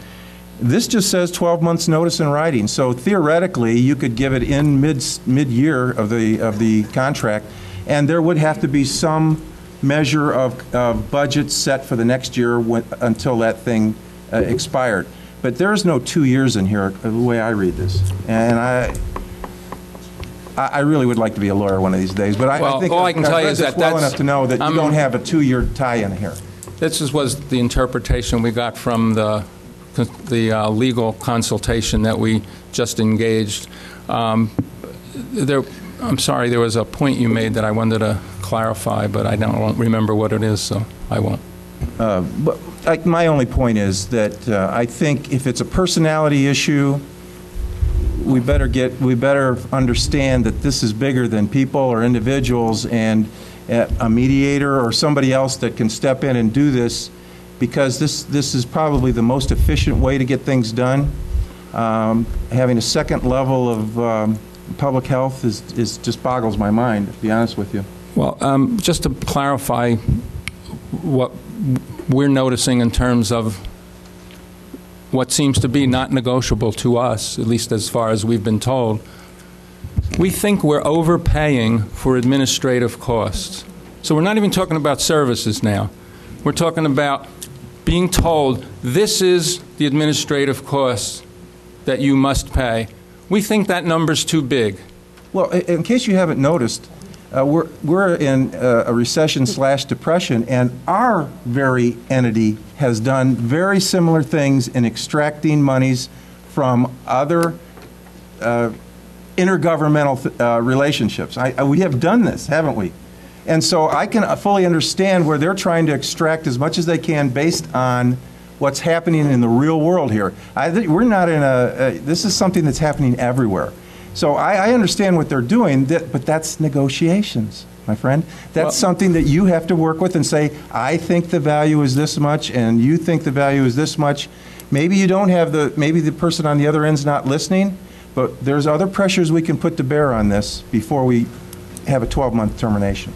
[SPEAKER 11] This just says 12 months notice in writing. So theoretically, you could give it in mid-year of the contract, and there would have to be some measure of budget set for the next year until that thing expired. But there's no 2 years in here, the way I read this. And I really would like to be a lawyer one of these days, but I think
[SPEAKER 8] all I can tell you is that
[SPEAKER 11] well enough to know that you don't have a 2-year tie-in here.
[SPEAKER 8] This was the interpretation we got from the legal consultation that we just engaged. I'm sorry, there was a point you made that I wanted to clarify, but I won't remember what it is, so I won't.
[SPEAKER 11] But my only point is that I think if it's a personality issue, we better understand that this is bigger than people or individuals, and a mediator or somebody else that can step in and do this, because this is probably the most efficient way to get things done. Having a second level of public health is just boggles my mind, to be honest with you.
[SPEAKER 8] Well, just to clarify what we're noticing in terms of what seems to be not negotiable to us, at least as far as we've been told, we think we're overpaying for administrative costs. So we're not even talking about services now. We're talking about being told this is the administrative costs that you must pay. We think that number's too big.
[SPEAKER 11] Well, in case you haven't noticed, we're in a recession/depression, and our very entity has done very similar things in extracting monies from other intergovernmental relationships. We have done this, haven't we? And so I can fully understand where they're trying to extract as much as they can based on what's happening in the real world here. We're not in this is something that's happening everywhere. So I understand what they're doing, but that's negotiations, my friend. That's something that you have to work with and say, I think the value is this much, and you think the value is this much. Maybe you don't have maybe the person on the other end's not listening, but there's other pressures we can put to bear on this before we have a 12-month termination.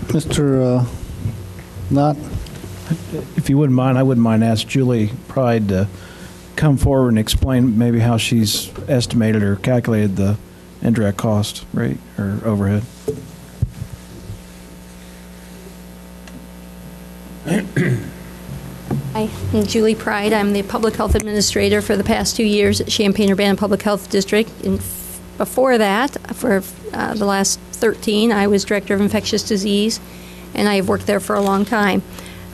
[SPEAKER 2] Mr. Knott?
[SPEAKER 14] If you wouldn't mind, I wouldn't mind ask Julie Pride to come forward and explain maybe how she's estimated or calculated the indirect cost rate or overhead.
[SPEAKER 3] Hi, I'm Julie Pride. I'm the Public Health Administrator for the past 2 years at Champaign-Urbana Public Health District. And before that, for the last 13, I was Director of Infectious Disease, and I have worked there for a long time.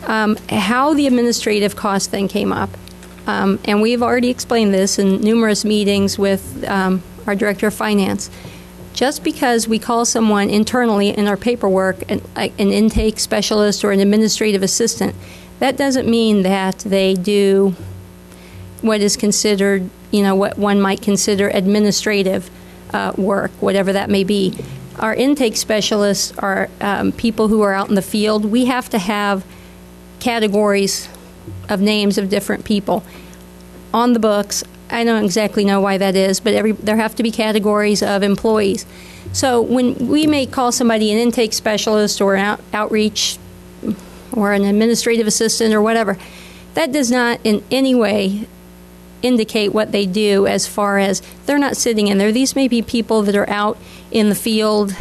[SPEAKER 3] How the administrative cost thing came up, and we've already explained this in numerous meetings with our Director of Finance. Just because we call someone internally in our paperwork an intake specialist or an administrative assistant, that doesn't mean that they do what is considered, what one might consider administrative work, whatever that may be. Our intake specialists are people who are out in the field. We have to have categories of names of different people on the books. I don't exactly know why that is, but there have to be categories of employees. So when we may call somebody an intake specialist or an outreach or an administrative assistant or whatever, that does not in any way indicate what they do as far as they're not sitting in there. These may be people that are out in the field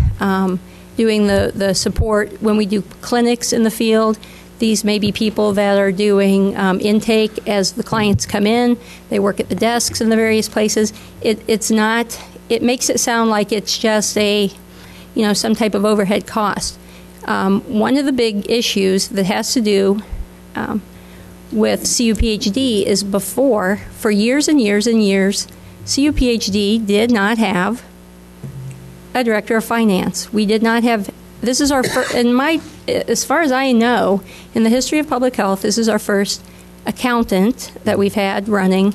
[SPEAKER 3] doing the support when we do clinics in the field. These may be people that are doing intake as the clients come in. They work at the desks in the various places. It's not. It makes it sound like it's just some type of overhead cost. One of the big issues that has to do with CUPHD is for years and years and years, CUPHD did not have a director of finance. We did not have. This is our first, as far as I know, in the history of public health, this is our first accountant that we've had running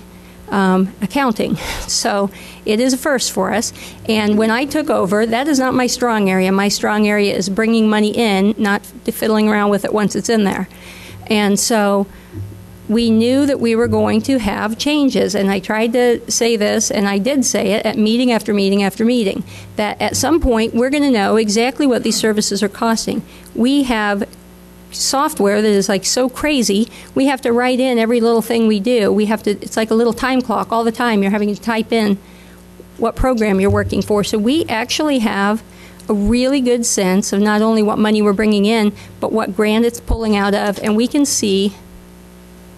[SPEAKER 3] accounting. So it is a first for us. And when I took over, that is not my strong area. My strong area is bringing money in, not fiddling around with it once it's in there. And so we knew that we were going to have changes, and I tried to say this, and I did say it at meeting after meeting after meeting, that at some point we're going to know exactly what these services are costing. We have software that is like so crazy, we have to write in every little thing we do. We have to, it's like a little time clock all the time. You're having to type in what program you're working for. So we actually have a really good sense of not only what money we're bringing in, but what grant it's pulling out of, and we can see,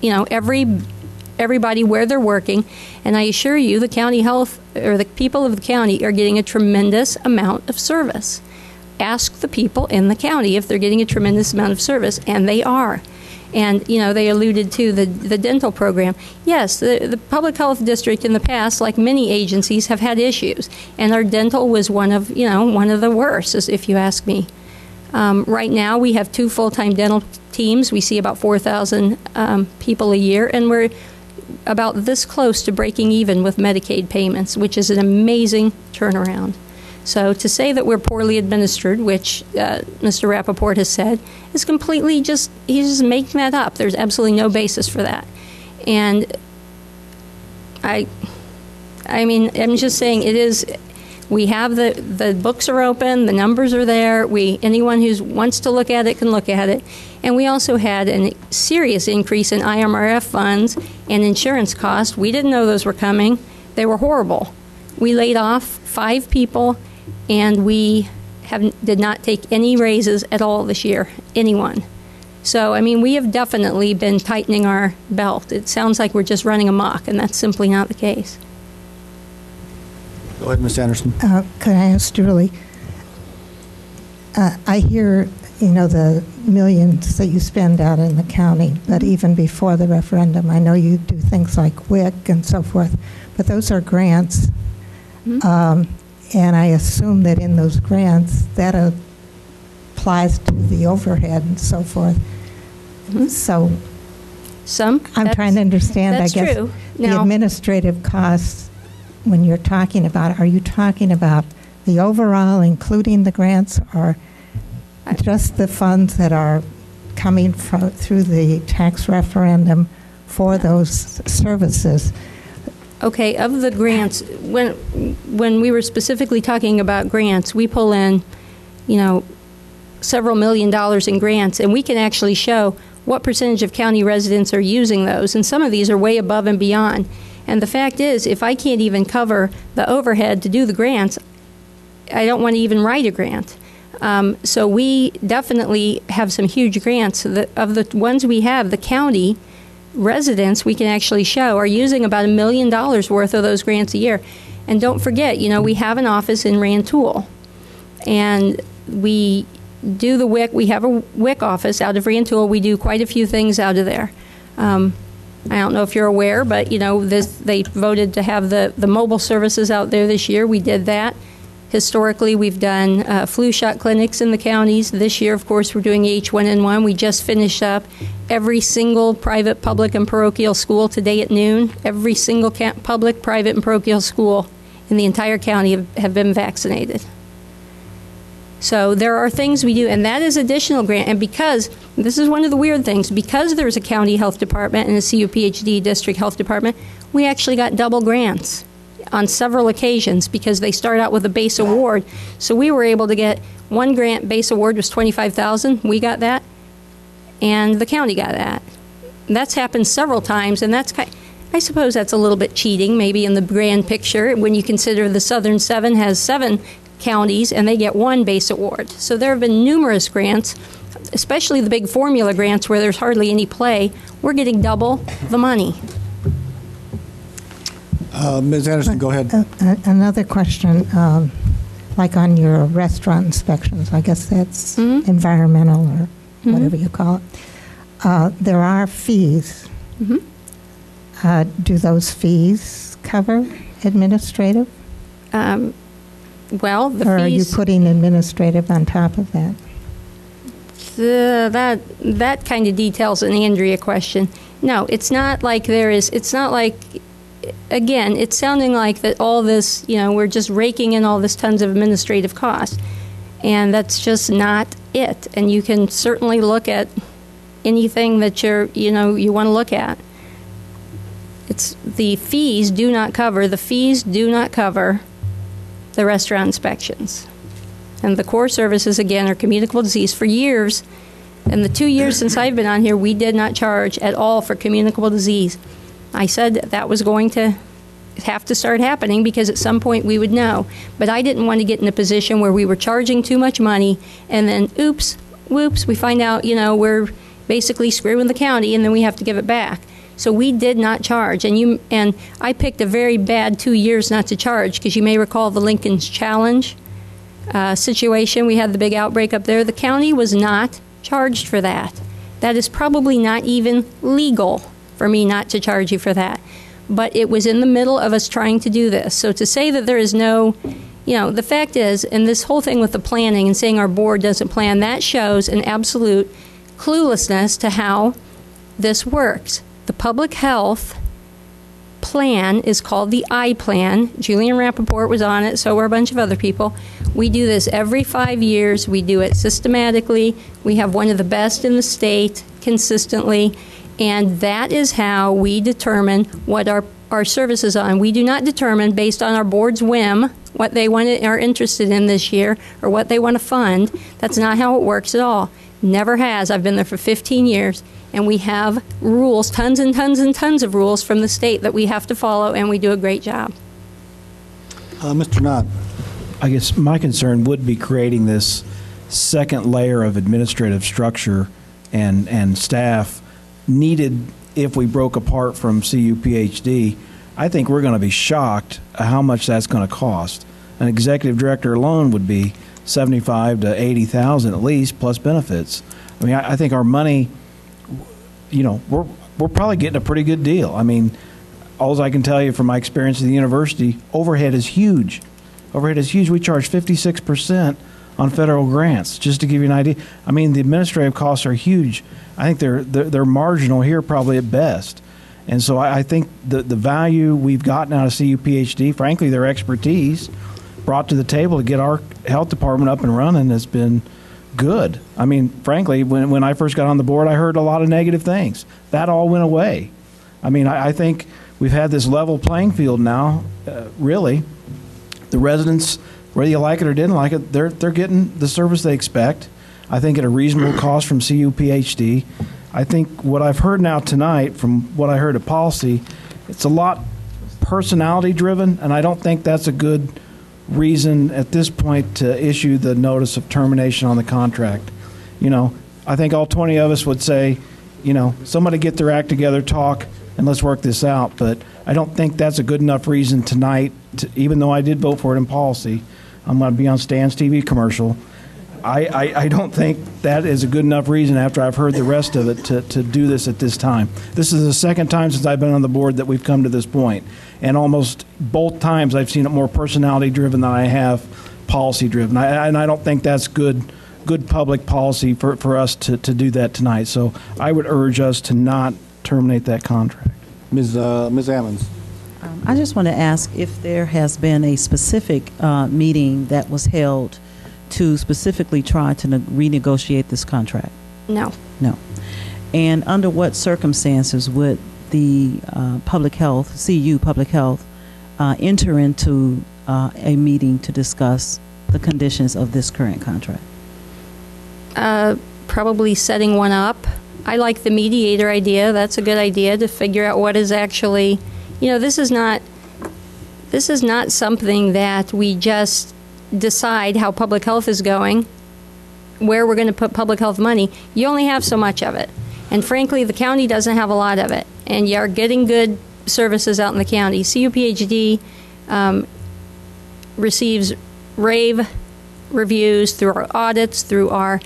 [SPEAKER 3] you know, everybody where they're working. And I assure you, the county health, or the people of the county, are getting a tremendous amount of service. Ask the people in the county if they're getting a tremendous amount of service, and they are. And, you know, they alluded to the dental program. Yes, the public health district in the past, like many agencies, have had issues. And our dental was one of the worst, if you ask me. Right now, we have 2 full-time dental teams. We see about 4,000 people a year, and we're about this close to breaking even with Medicaid payments, which is an amazing turnaround. So to say that we're poorly administered, which Mr. Rappaport has said, is completely he's just making that up. There's absolutely no basis for that. And I mean, I'm just saying it is, we have the books are open, the numbers are there, anyone who wants to look at it can look at it. And we also had a serious increase in IMRF funds and insurance costs. We didn't know those were coming. They were horrible. We laid off 5 people, and we did not take any raises at all this year, anyone. So, I mean, we have definitely been tightening our belt. It sounds like we're just running amok, and that's simply not the case.
[SPEAKER 2] Go ahead, Ms. Anderson.
[SPEAKER 18] Could I ask Julie? I hear, you know, the millions that you spend out in the county, but even before the referendum, I know you do things like WIC and so forth, but those are grants. And I assume that in those grants, that applies to the overhead and so forth. So I'm trying to understand, I guess,
[SPEAKER 3] true.
[SPEAKER 18] The administrative costs when you're talking about it. Are you talking about the overall, including the grants, or just the funds that are coming through the tax referendum for those services?
[SPEAKER 3] Okay, of the grants, when we were specifically talking about grants, we pull in, you know, several $1 million in grants, and we can actually show what percentage of county residents are using those, and some of these are way above and beyond. And the fact is, if I can't even cover the overhead to do the grants, I don't want to even write a grant. So we definitely have some huge grants. Of the ones we have, the county residents, we can actually show, are using about $1 million worth of those grants a year. And don't forget, you know, we have an office in Rantoul, and we do the WIC. We have a WIC office out of Rantoul. We do quite a few things out of there. I don't know if you're aware, but, you know, they voted to have the mobile services out there this year. We did that. Historically, we've done flu shot clinics in the counties. This year, of course, we're doing H1N1. We just finished up every single private, public, and parochial school today at noon. Every single public, private, and parochial school in the entire county have been vaccinated. So there are things we do, and that is additional grant. And because, this is one of the weird things, because there's a county health department and a CUPHD district health department, we actually got double grants on several occasions because they start out with a base award. So we were able to get one grant. Base award was $25,000. We got that, and the county got that. And that's happened several times, and I suppose that's a little bit cheating, maybe in the grand picture, when you consider the Southern 7 has 7 counties and they get 1 base award. So there have been numerous grants, especially the big formula grants where there's hardly any play. We're getting double the money.
[SPEAKER 2] Ms. Anderson, go ahead.
[SPEAKER 18] Another question, like on your restaurant inspections, I guess that's environmental or whatever you call it. There are fees. Do those fees cover administrative?
[SPEAKER 3] Well, the
[SPEAKER 18] or
[SPEAKER 3] fees...
[SPEAKER 18] are you putting administrative on top of that?
[SPEAKER 3] That kind of details an Andrea question. No, it's not like there is, it's not like, again, it's sounding like that all this, you know, we're just raking in all this tons of administrative costs. And that's just not it. And you can certainly look at anything that you want to look at. It's the fees do not cover the restaurant inspections. And the core services, again, are communicable disease. For years, in the 2 years since I've been on here, we did not charge at all for communicable disease. I said that was going to have to start happening because at some point we would know. But I didn't want to get in a position where we were charging too much money and then, oops, whoops, we find out, we're basically screwing the county and then we have to give it back. So we did not charge. And I picked a very bad 2 years not to charge because you may recall the Lincoln's Challenge situation. We had the big outbreak up there. The county was not charged for that. That is probably not even legal for me not to charge you for that. But it was in the middle of us trying to do this. So to say that there is no, the fact is, and this whole thing with the planning and saying our board doesn't plan, that shows an absolute cluelessness to how this works. The public health plan is called the I Plan. Julian Rappaport was on it, so were a bunch of other people. We do this every 5 years. We do it systematically. We have one of the best in the state consistently. And that is how we determine what our services are. And we do not determine based on our board's whim what they are interested in this year or what they want to fund. That's not how it works at all. Never has. I've been there for 15 years. And we have rules, tons and tons and tons of rules from the state that we have to follow, and we do a great job.
[SPEAKER 2] Mr. Knott.
[SPEAKER 5] I guess my concern would be creating this second layer of administrative structure and staff needed if we broke apart from CUPHD. I think we're going to be shocked at how much that's going to cost. An executive director alone would be $75,000 to $80,000 at least, plus benefits. I mean, I think our money, we're probably getting a pretty good deal. I mean, all I can tell you from my experience at the university, overhead is huge. Overhead is huge. We charge 56% on federal grants, just to give you an idea. I mean, the administrative costs are huge. I think they're marginal here probably at best. And so I think the value we've gotten out of CUPHD, frankly, their expertise brought to the table to get our health department up and running has been good. I mean, frankly, when I first got on the board, I heard a lot of negative things. That all went away. I mean, I think we've had this level playing field now, really. The residents, whether you like it or didn't like it, they're getting the service they expect. I think at a reasonable cost from CUPHD. I think what I've heard now tonight, from what I heard of policy, it's a lot personality driven, and I don't think that's a good reason at this point to issue the notice of termination on the contract. I think all 20 of us would say, somebody get their act together, talk, and let's work this out. But I don't think that's a good enough reason tonight, even though I did vote for it in policy. I'm going to be on Stan's TV commercial. I don't think that is a good enough reason after I've heard the rest of it to do this at this time. This is the second time since I've been on the board that we've come to this point. And almost both times I've seen it more personality-driven than I have policy-driven. And I don't think that's good public policy for us to do that tonight. So I would urge us to not terminate that contract.
[SPEAKER 2] Ms. Ammons.
[SPEAKER 13] I just want to ask if there has been a specific meeting that was held to specifically try to renegotiate this contract?
[SPEAKER 3] No.
[SPEAKER 13] No. And under what circumstances would the public health, CU Public Health, enter into a meeting to discuss the conditions of this current contract?
[SPEAKER 3] Probably setting one up. I like the mediator idea. That's a good idea to figure out what is actually, this is not something that we just decide how public health is going, where we're going to put public health money. You only have so much of it. And frankly, the county doesn't have a lot of it. And you are getting good services out in the county. CUPHD receives rave reviews through our audits, through our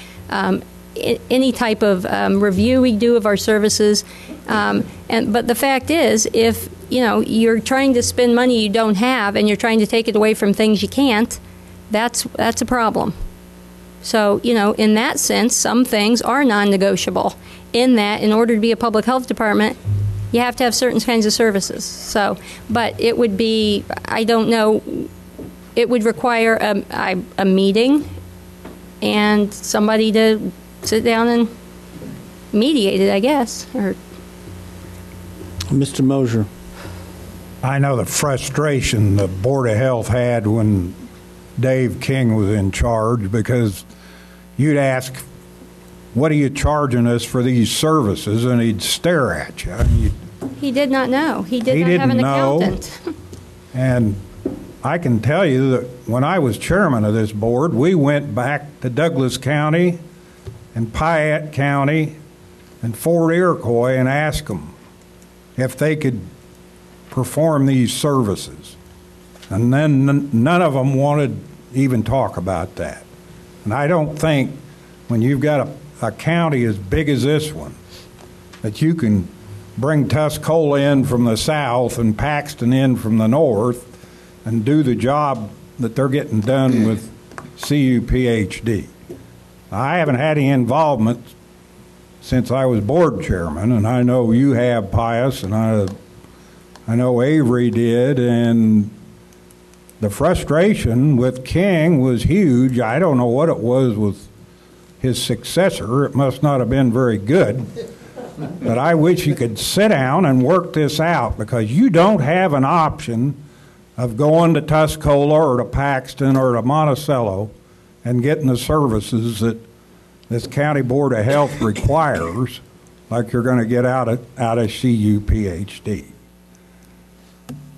[SPEAKER 3] any type of review we do of our services. But the fact is, if you're trying to spend money you don't have and you're trying to take it away from things you can't, that's a problem. So, in that sense, some things are non-negotiable in that in order to be a public health department, you have to have certain kinds of services. So, but it would be, I don't know, it would require a meeting and somebody to sit down and mediated, I guess, or
[SPEAKER 2] Mr. Mosier.
[SPEAKER 4] I know the frustration the Board of Health had when Dave King was in charge, because you'd ask, what are you charging us for these services? And he'd stare at you.
[SPEAKER 3] he did not know. He did not have an accountant.
[SPEAKER 4] And I can tell you that when I was chairman of this board, we went back to Douglas County and Piatt County and Fort Iroquois and asked them if they could perform these services. And then none of them wanted to even talk about that. And I don't think when you've got a county as big as this one, that you can bring Tuscola in from the south and Paxton in from the north and do the job that they're getting done with CUPHD. I haven't had any involvement since I was board chairman, and I know you have, Pius, and I know Avery did, and the frustration with King was huge. I don't know what it was with his successor. It must not have been very good. But I wish you could sit down and work this out, because you don't have an option of going to Tuscola or to Paxton or to Monticello and getting the services that this County Board of Health requires, like you're going to get out of CUPHD.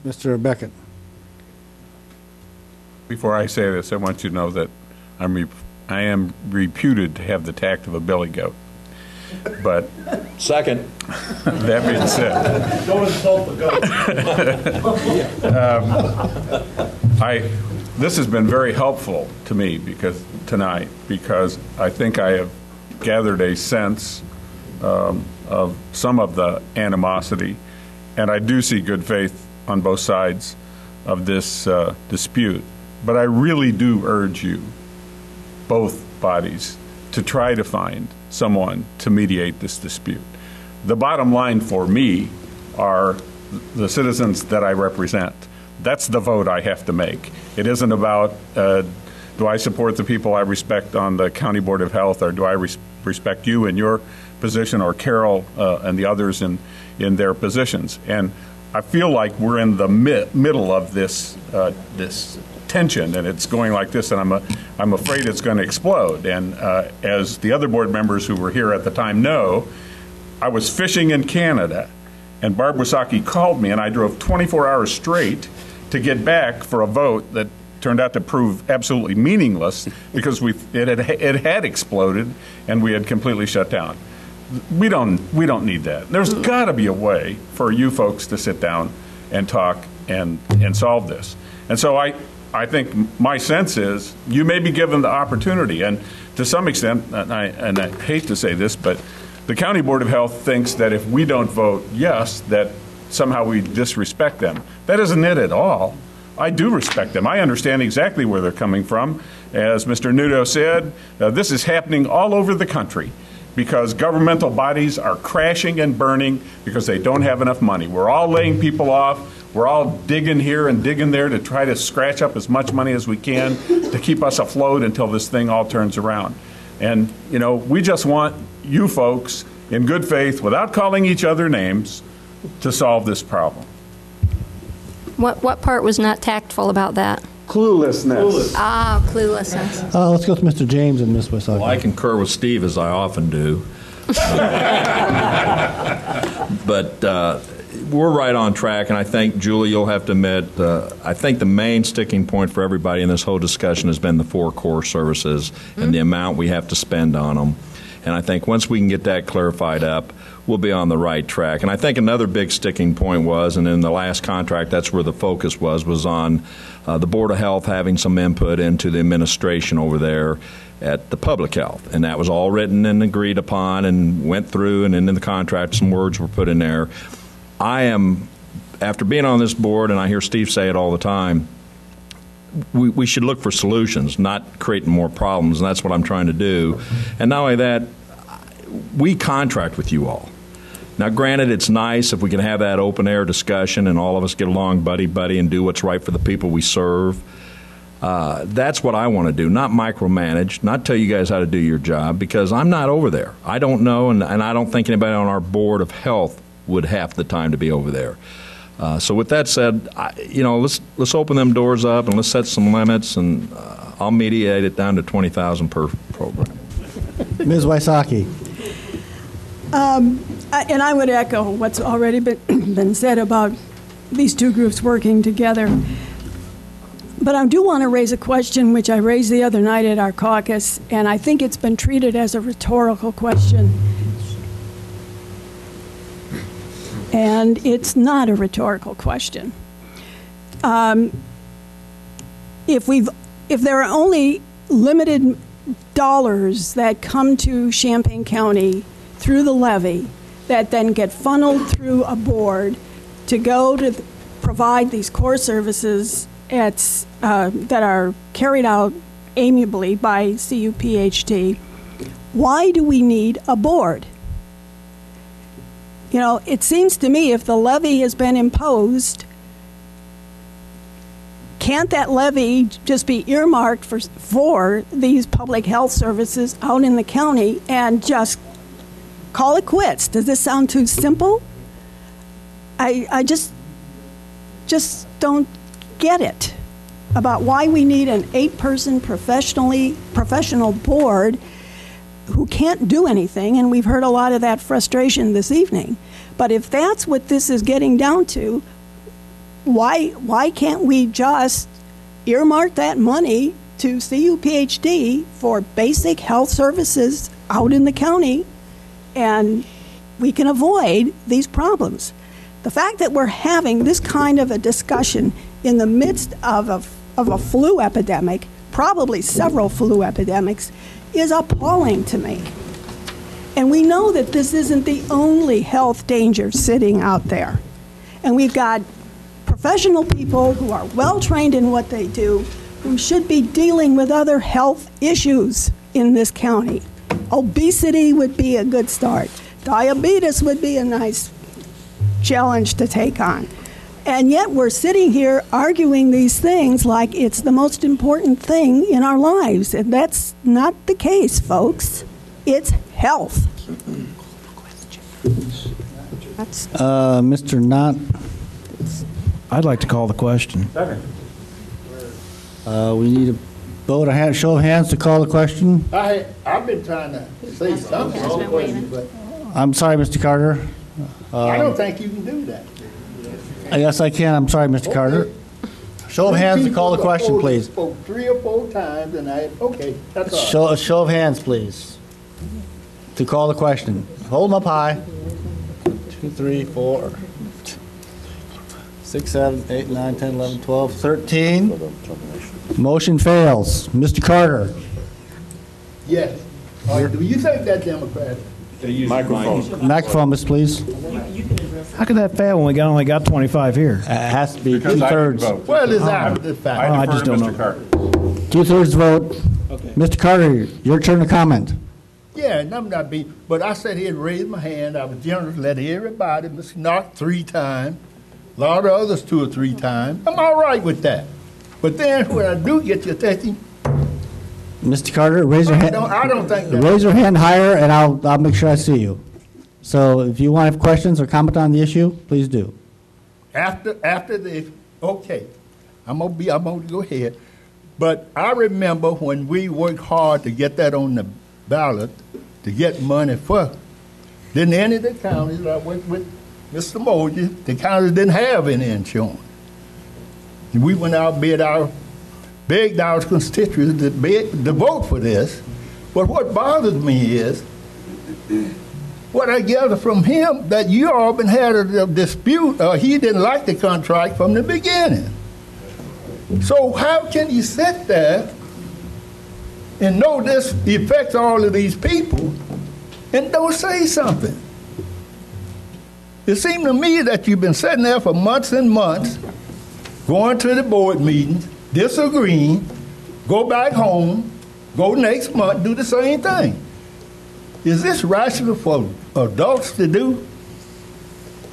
[SPEAKER 2] Mr. Beckett.
[SPEAKER 19] Before I say this, I want you to know that I am reputed to have the tact of a billy goat. But
[SPEAKER 15] second,
[SPEAKER 19] that being said,
[SPEAKER 7] don't insult the goat.
[SPEAKER 19] This has been very helpful to me tonight, because I think I have gathered a sense of some of the animosity, and I do see good faith on both sides of this dispute. But I really do urge you, both bodies, to try to find someone to mediate this dispute. The bottom line for me are the citizens that I represent. That's the vote I have to make. It isn't about do I support the people I respect on the County Board of Health, or do I respect you in your position, or Carol and the others in their positions. And I feel like we're in the middle of this tension, and it's going like this, and I'm afraid it's going to explode. And as the other board members who were here at the time know, I was fishing in Canada, and Barb Wysocki called me, and I drove 24 hours straight to get back for a vote that turned out to prove absolutely meaningless, because it had exploded and we had completely shut down. We don't need that. There's got to be a way for you folks to sit down and talk and solve this. And so I think my sense is you may be given the opportunity, and to some extent, and I hate to say this, but the County Board of Health thinks that if we don't vote yes, that somehow we disrespect them. That isn't it at all. I do respect them. I understand exactly where they're coming from. As Mr. Nudo said, this is happening all over the country, because governmental bodies are crashing and burning because they don't have enough money. We're all laying people off. We're all digging here and digging there to try to scratch up as much money as we can to keep us afloat until this thing all turns around. And, you know, we just want you folks, in good faith, without calling each other names, to solve this problem.
[SPEAKER 3] What part was not tactful about that?
[SPEAKER 19] Cluelessness.
[SPEAKER 3] Ah, cluelessness.
[SPEAKER 2] Let's go with Mr. James and Ms. Wysocki.
[SPEAKER 15] Well, I concur with Steve, as I often do. But we're right on track, and I think, Julie, you'll have to admit, I think the main sticking point for everybody in this whole discussion has been the 4 core services and the amount we have to spend on them. And I think once we can get that clarified up, we'll be on the right track. And I think another big sticking point was, and in the last contract, that's where the focus was on the Board of Health having some input into the administration over there at the public health. And that was all written and agreed upon and went through, and in the contract some words were put in there. I am, after being on this board, and I hear Steve say it all the time, we should look for solutions, not creating more problems, and that's what I'm trying to do. And not only that, we contract with you all. Now, granted, it's nice if we can have that open-air discussion and all of us get along buddy-buddy and do what's right for the people we serve. That's what I want to do, not micromanage, not tell you guys how to do your job, because I'm not over there. I don't know, and I don't think anybody on our Board of Health would have the time to be over there. So with that said, let's open them doors up and let's set some limits, and I'll mediate it down to $20,000 per program.
[SPEAKER 2] Ms. Wysocki.
[SPEAKER 12] And I would echo what's already been said about these two groups working together. But I do want to raise a question which I raised the other night at our caucus, and I think it's been treated as a rhetorical question. And it's not a rhetorical question. If there are only limited dollars that come to Champaign County through the levy that then get funneled through a board to go to provide these core services that are carried out amiably by CUPHT, why do we need a board? You know, it seems to me if the levy has been imposed, can't that levy just be earmarked for these public health services out in the county and just call it quits? Does this sound too simple? I just don't get it about why we need an 8-person professional board who can't do anything, and we've heard a lot of that frustration this evening. But if that's what this is getting down to, why can't we just earmark that money to CUPHD for basic health services out in the county, and we can avoid these problems? The fact that we're having this kind of a discussion in the midst of a flu epidemic, probably several flu epidemics, is appalling to me. And we know that this isn't the only health danger sitting out there. And we've got professional people who are well trained in what they do, who should be dealing with other health issues in this county. Obesity would be a good start. Diabetes would be a nice challenge to take on. And yet we're sitting here arguing these things like it's the most important thing in our lives. And that's not the case, folks. It's health.
[SPEAKER 2] Mr. Knott.
[SPEAKER 5] I'd like to call the question.
[SPEAKER 2] We need a vote, a show of hands to call the question.
[SPEAKER 16] I've been trying to say something, but
[SPEAKER 2] I'm sorry, Mr. Carter.
[SPEAKER 16] I don't think you can do that.
[SPEAKER 2] Yes, I can. I'm sorry, Mr. Carter. Show of hands to call the question, please.
[SPEAKER 16] Spoke 3 or 4 times, and okay, that's all.
[SPEAKER 2] Show of hands, please, to call the question. Hold them up high. 2, 3, 4, 6, 7, 8, 9, 10, 11, 12, 13. Motion fails. Mr. Carter.
[SPEAKER 16] Yes. Do you think that's Democratic?
[SPEAKER 2] Microphone, Miss, please.
[SPEAKER 5] How could that fail when we only got 25 here?
[SPEAKER 2] It has to be 2/3.
[SPEAKER 16] Well, it's out the fact.
[SPEAKER 5] I just don't know.
[SPEAKER 2] 2/3 vote. Okay. Mr. Carter, your turn to comment.
[SPEAKER 16] Yeah, and I'm not being, but I said he'd raise my hand. I was generous, let everybody, Mr. Knock 3 times, a lot of others 2 or 3 times. I'm all right with that. But then when I do get you thinking,
[SPEAKER 2] Mr. Carter, raise your hand.
[SPEAKER 16] I don't think that.
[SPEAKER 2] Raise your hand higher, and I'll make sure I see you. So if you want to have questions or comment on the issue, please do.
[SPEAKER 16] After this, okay, I'm gonna go ahead. But I remember when we worked hard to get that on the ballot, to get money for. Then any of the counties I went with Mr. Moses, the counties didn't have any insurance. And we went out, begged our constituents to vote for this. But what bothers me is, what I gather from him, that you all been had a dispute, or he didn't like the contract from the beginning. So how can you sit there and know this affects all of these people and don't say something? It seemed to me that you've been sitting there for months and months, going to the board meetings, disagreeing, go back home, go next month, do the same thing. Is this rational for adults to do?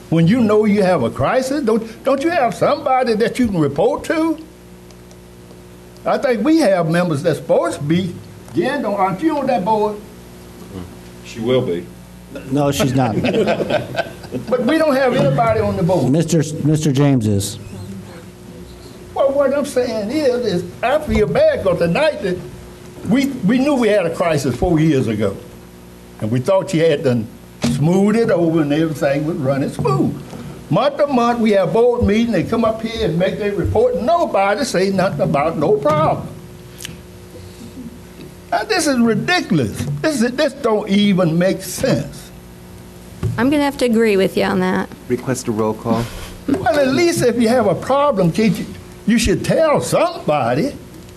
[SPEAKER 16] When you know you have a crisis, don't you have somebody that you can report to? I think we have members that's supposed to be. Jan, aren't you on that board?
[SPEAKER 15] She will be.
[SPEAKER 2] No, she's not.
[SPEAKER 16] But we don't have anybody on the board.
[SPEAKER 2] Mr. James is.
[SPEAKER 16] Well, what I'm saying is I feel bad because tonight that we knew we had a crisis 4 years ago. And we thought you had done smooth it over and everything was running smooth. Month to month, we have board meeting, they come up here and make their report, and nobody say nothing about no problem. Now, this is ridiculous. This don't even make sense.
[SPEAKER 3] I'm going to have to agree with you on that.
[SPEAKER 6] Request a roll call.
[SPEAKER 16] Well, at least if you have a problem, you should tell somebody,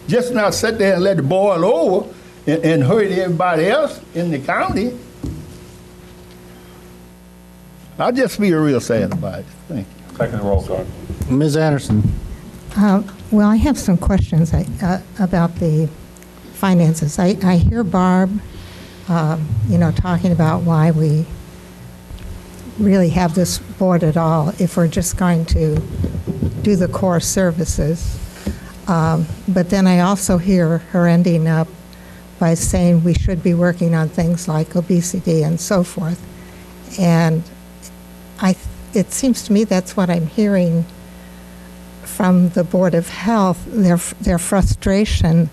[SPEAKER 16] just not sit there and let it boil over and hurt everybody else in the county. I just feel real sad about it. Thank you.
[SPEAKER 19] Second roll call.
[SPEAKER 2] Ms. Anderson.
[SPEAKER 18] Well, I have some questions about the finances. I hear Barb, talking about why we really have this board at all if we're just going to do the core services. But then I also hear her ending up by saying we should be working on things like obesity and so forth. And it seems to me that's what I'm hearing from the Board of Health, their frustration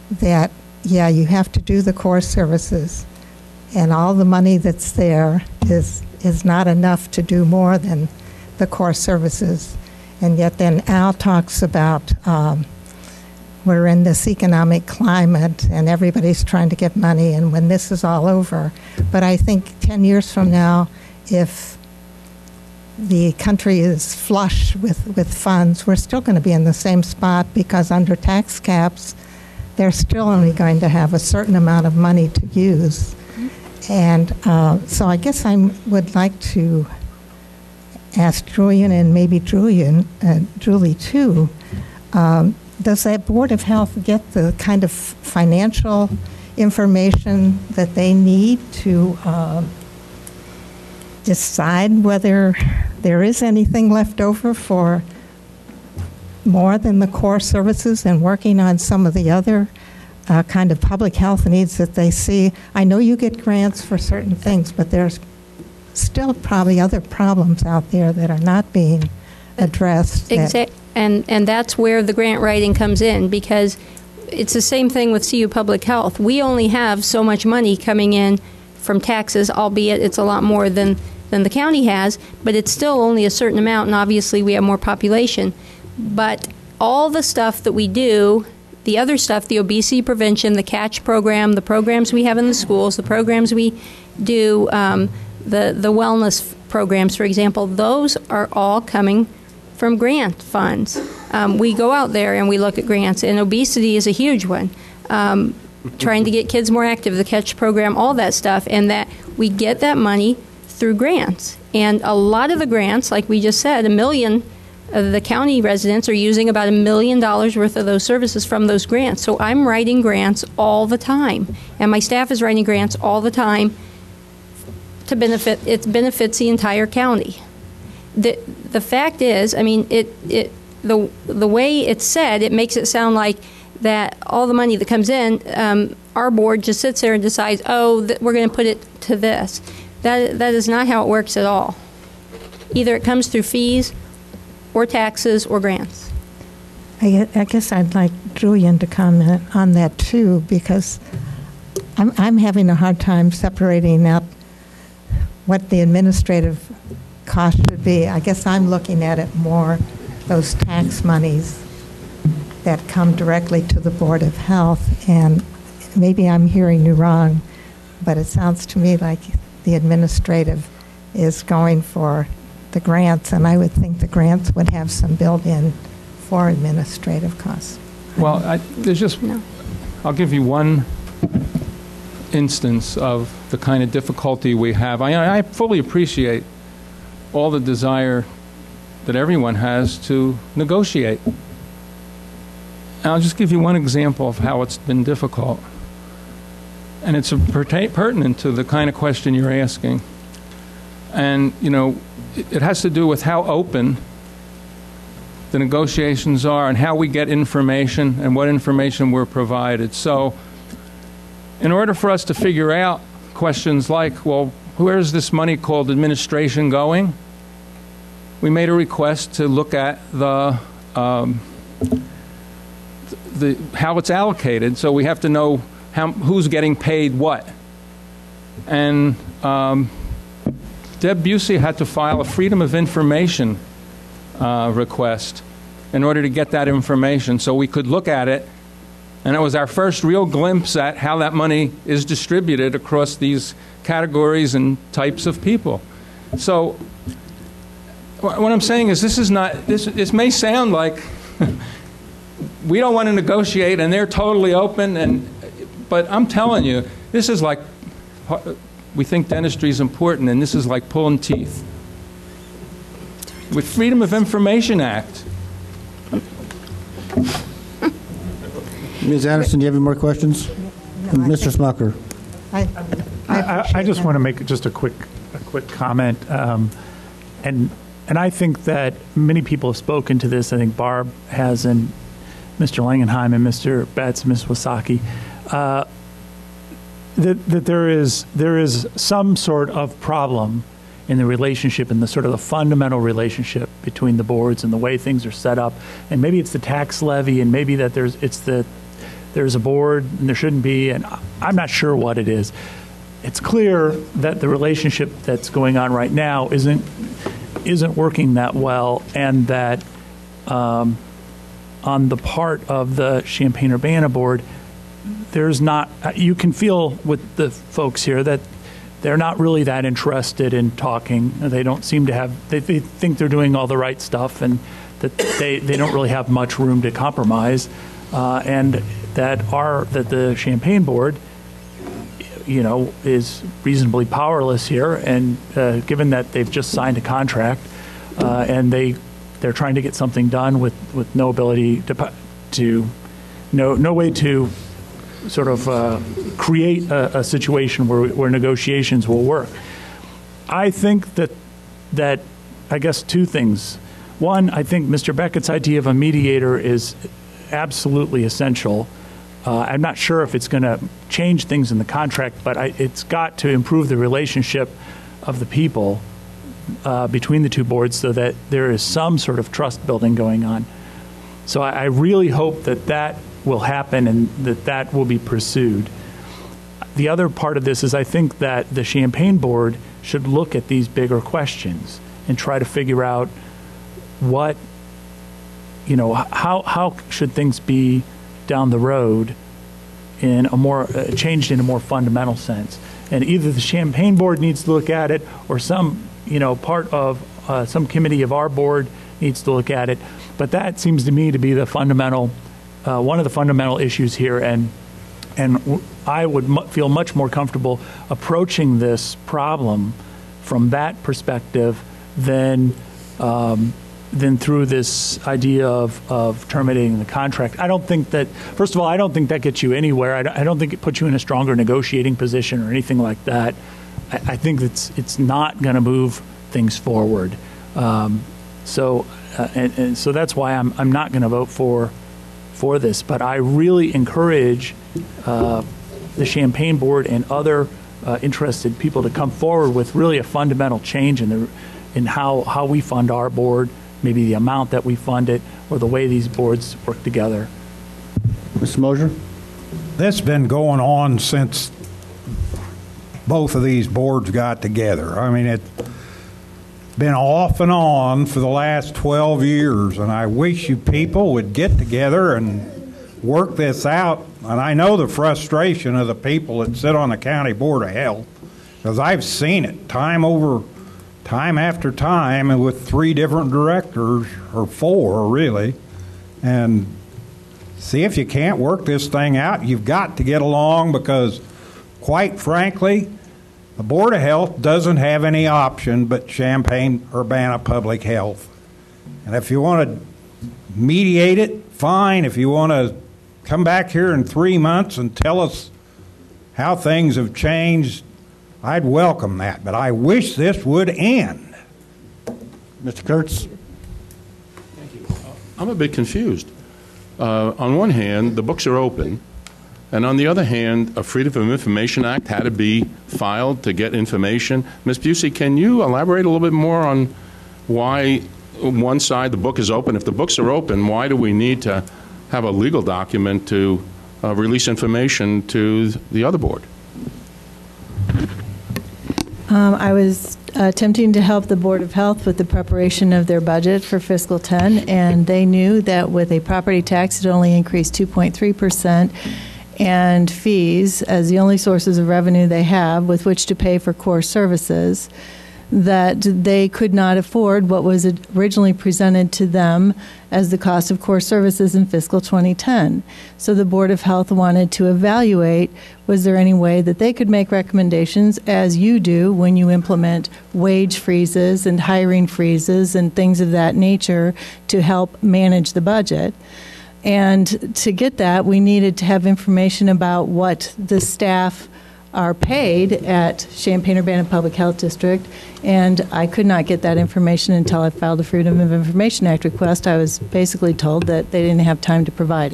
[SPEAKER 18] that, yeah, you have to do the core services, and all the money that's there is not enough to do more than the core services. And yet then Al talks about we're in this economic climate and everybody's trying to get money, and when this is all over. But I think 10 years from now, if the country is flush with funds, we're still going to be in the same spot because under tax caps, they're still only going to have a certain amount of money to use. And so I guess I would like to ask Julian and maybe Julie too, does that Board of Health get the kind of financial information that they need to decide whether there is anything left over for more than the core services and working on some of the other kind of public health needs that they see? I know you get grants for certain things, but there's still probably other problems out there that are not being addressed.
[SPEAKER 3] Exactly. And that's where the grant writing comes in, because it's the same thing with CU Public Health. We only have so much money coming in from taxes, albeit it's a lot more than the county has, but it's still only a certain amount, and obviously we have more population. But all the stuff that we do, the other stuff, the obesity prevention, the CATCH program, the programs we have in the schools, the programs we do, the wellness programs, for example, those are all coming from grant funds. We go out there and we look at grants, and obesity is a huge one. Trying to get kids more active, the CATCH program, all that stuff, and that we get that money through grants. And a lot of the grants, like we just said, the county residents are using about $1 million worth of those services from those grants. So I'm writing grants all the time, and my staff is writing grants all the time to benefit. It benefits the entire county. The fact is, I mean, the way it's said, it makes it sound like that all the money that comes in, our board just sits there and decides, we're going to put it to this. That is not how it works at all. Either it comes through fees or taxes or grants.
[SPEAKER 18] I guess I'd like Julian to comment on that too, because I'm having a hard time separating out what the administrative cost should be. I guess I'm looking at it more, those tax monies that come directly to the Board of Health, and maybe I'm hearing you wrong, but it sounds to me like the administrative is going for the grants, and I would think the grants would have some built-in for administrative costs.
[SPEAKER 8] Well, I'll give you one instance of the kind of difficulty we have. I fully appreciate all the desire that everyone has to negotiate. And I'll just give you one example of how it's been difficult. And it's pertinent to the kind of question you're asking. And, it has to do with how open the negotiations are and how we get information and what information we're provided. So in order for us to figure out questions like, well, where is this money called administration going? We made a request to look at how it's allocated, so we have to know who's getting paid what. And Deb Busey had to file a Freedom of Information request in order to get that information so we could look at it. And it was our first real glimpse at how that money is distributed across these categories and types of people. So what I'm saying is this may sound like we don't want to negotiate and they're totally open, but I'm telling you, this is like, we think dentistry is important, and this is like pulling teeth. With Freedom of Information Act.
[SPEAKER 2] Ms. Anderson, do you have any more questions? Mr. Smucker.
[SPEAKER 17] I just want to make just a quick comment, and I think that many people have spoken to this. I think Barb has, and Mr. Langenheim and Mr. Betts, Ms. Wasaki, that there is some sort of problem in the relationship, in the sort of the fundamental relationship between the boards and the way things are set up, and maybe it's the tax levy, and maybe that there's a board and there shouldn't be, and I'm not sure what it is. It's clear that the relationship that's going on right now isn't working that well, and that on the part of the Champaign-Urbana board, there's not, you can feel with the folks here that they're not really that interested in talking. They don't seem to have, they think they're doing all the right stuff, and that they don't really have much room to compromise, and that the Champaign board, is reasonably powerless here, and given that they've just signed a contract, and they're trying to get something done with no ability no way to sort of create a situation where negotiations will work. I think that I guess two things. One, I think Mr. Beckett's idea of a mediator is absolutely essential. I'm not sure if it's going to change things in the contract, but it's got to improve the relationship of the people between the two boards so that there is some sort of trust building going on. So I really hope that will happen and that will be pursued. The other part of this is I think that the Champaign board should look at these bigger questions and try to figure out what, how should things be down the road in a more changed in a more fundamental sense. And either the Champaign board needs to look at it, or some part of some committee of our board needs to look at it. But that seems to me to be the fundamental one of the fundamental issues here, and I would feel much more comfortable approaching this problem from that perspective than through this idea of terminating the contract. I don't think that, first of all, I don't think that gets you anywhere. I don't think it puts you in a stronger negotiating position or anything like that. I think it's not going to move things forward. So that's why I'm not going to vote for this. But I really encourage the Champaign board and other interested people to come forward with really a fundamental change in how we fund our board, maybe the amount that we fund it, or the way these boards work together.
[SPEAKER 2] Mr. Mosier?
[SPEAKER 4] This has been going on since both of these boards got together. I mean, it's been off and on for the last 12 years, and I wish you people would get together and work this out. And I know the frustration of the people that sit on the County Board of Health, because I've seen it time after time, and with 3 different directors, or 4 really, and see if you can't work this thing out. You've got to get along, because quite frankly, the Board of Health doesn't have any option but Champaign-Urbana Public Health. And if you want to mediate it, fine. If you want to come back here in 3 months and tell us how things have changed, I'd welcome that. But I wish this would end.
[SPEAKER 2] Mr. Kurtz?
[SPEAKER 22] Thank you.
[SPEAKER 20] I'm a bit confused. On one hand, the books are open, and on the other hand, a Freedom of Information Act had to be filed to get information. Ms. Busey, can you elaborate a little bit more on why one side, the book is open? If the books are open, why do we need to have a legal document to release information to the other board?
[SPEAKER 22] I was attempting to help the Board of Health with the preparation of their budget for fiscal 10, and they knew that with a property tax, it only increased 2.3%, and fees as the only sources of revenue they have with which to pay for core services, that they could not afford what was originally presented to them as the cost of core services in fiscal 2010. So the Board of Health wanted to evaluate, was there any way that they could make recommendations, as you do when you implement wage freezes and hiring freezes and things of that nature, to help manage the budget. And to get that, we needed to have information about what the staff are paid at Champaign-Urbana Public Health District, and I could not get that information until I filed a Freedom of Information Act request. I was basically told that they didn't have time to provide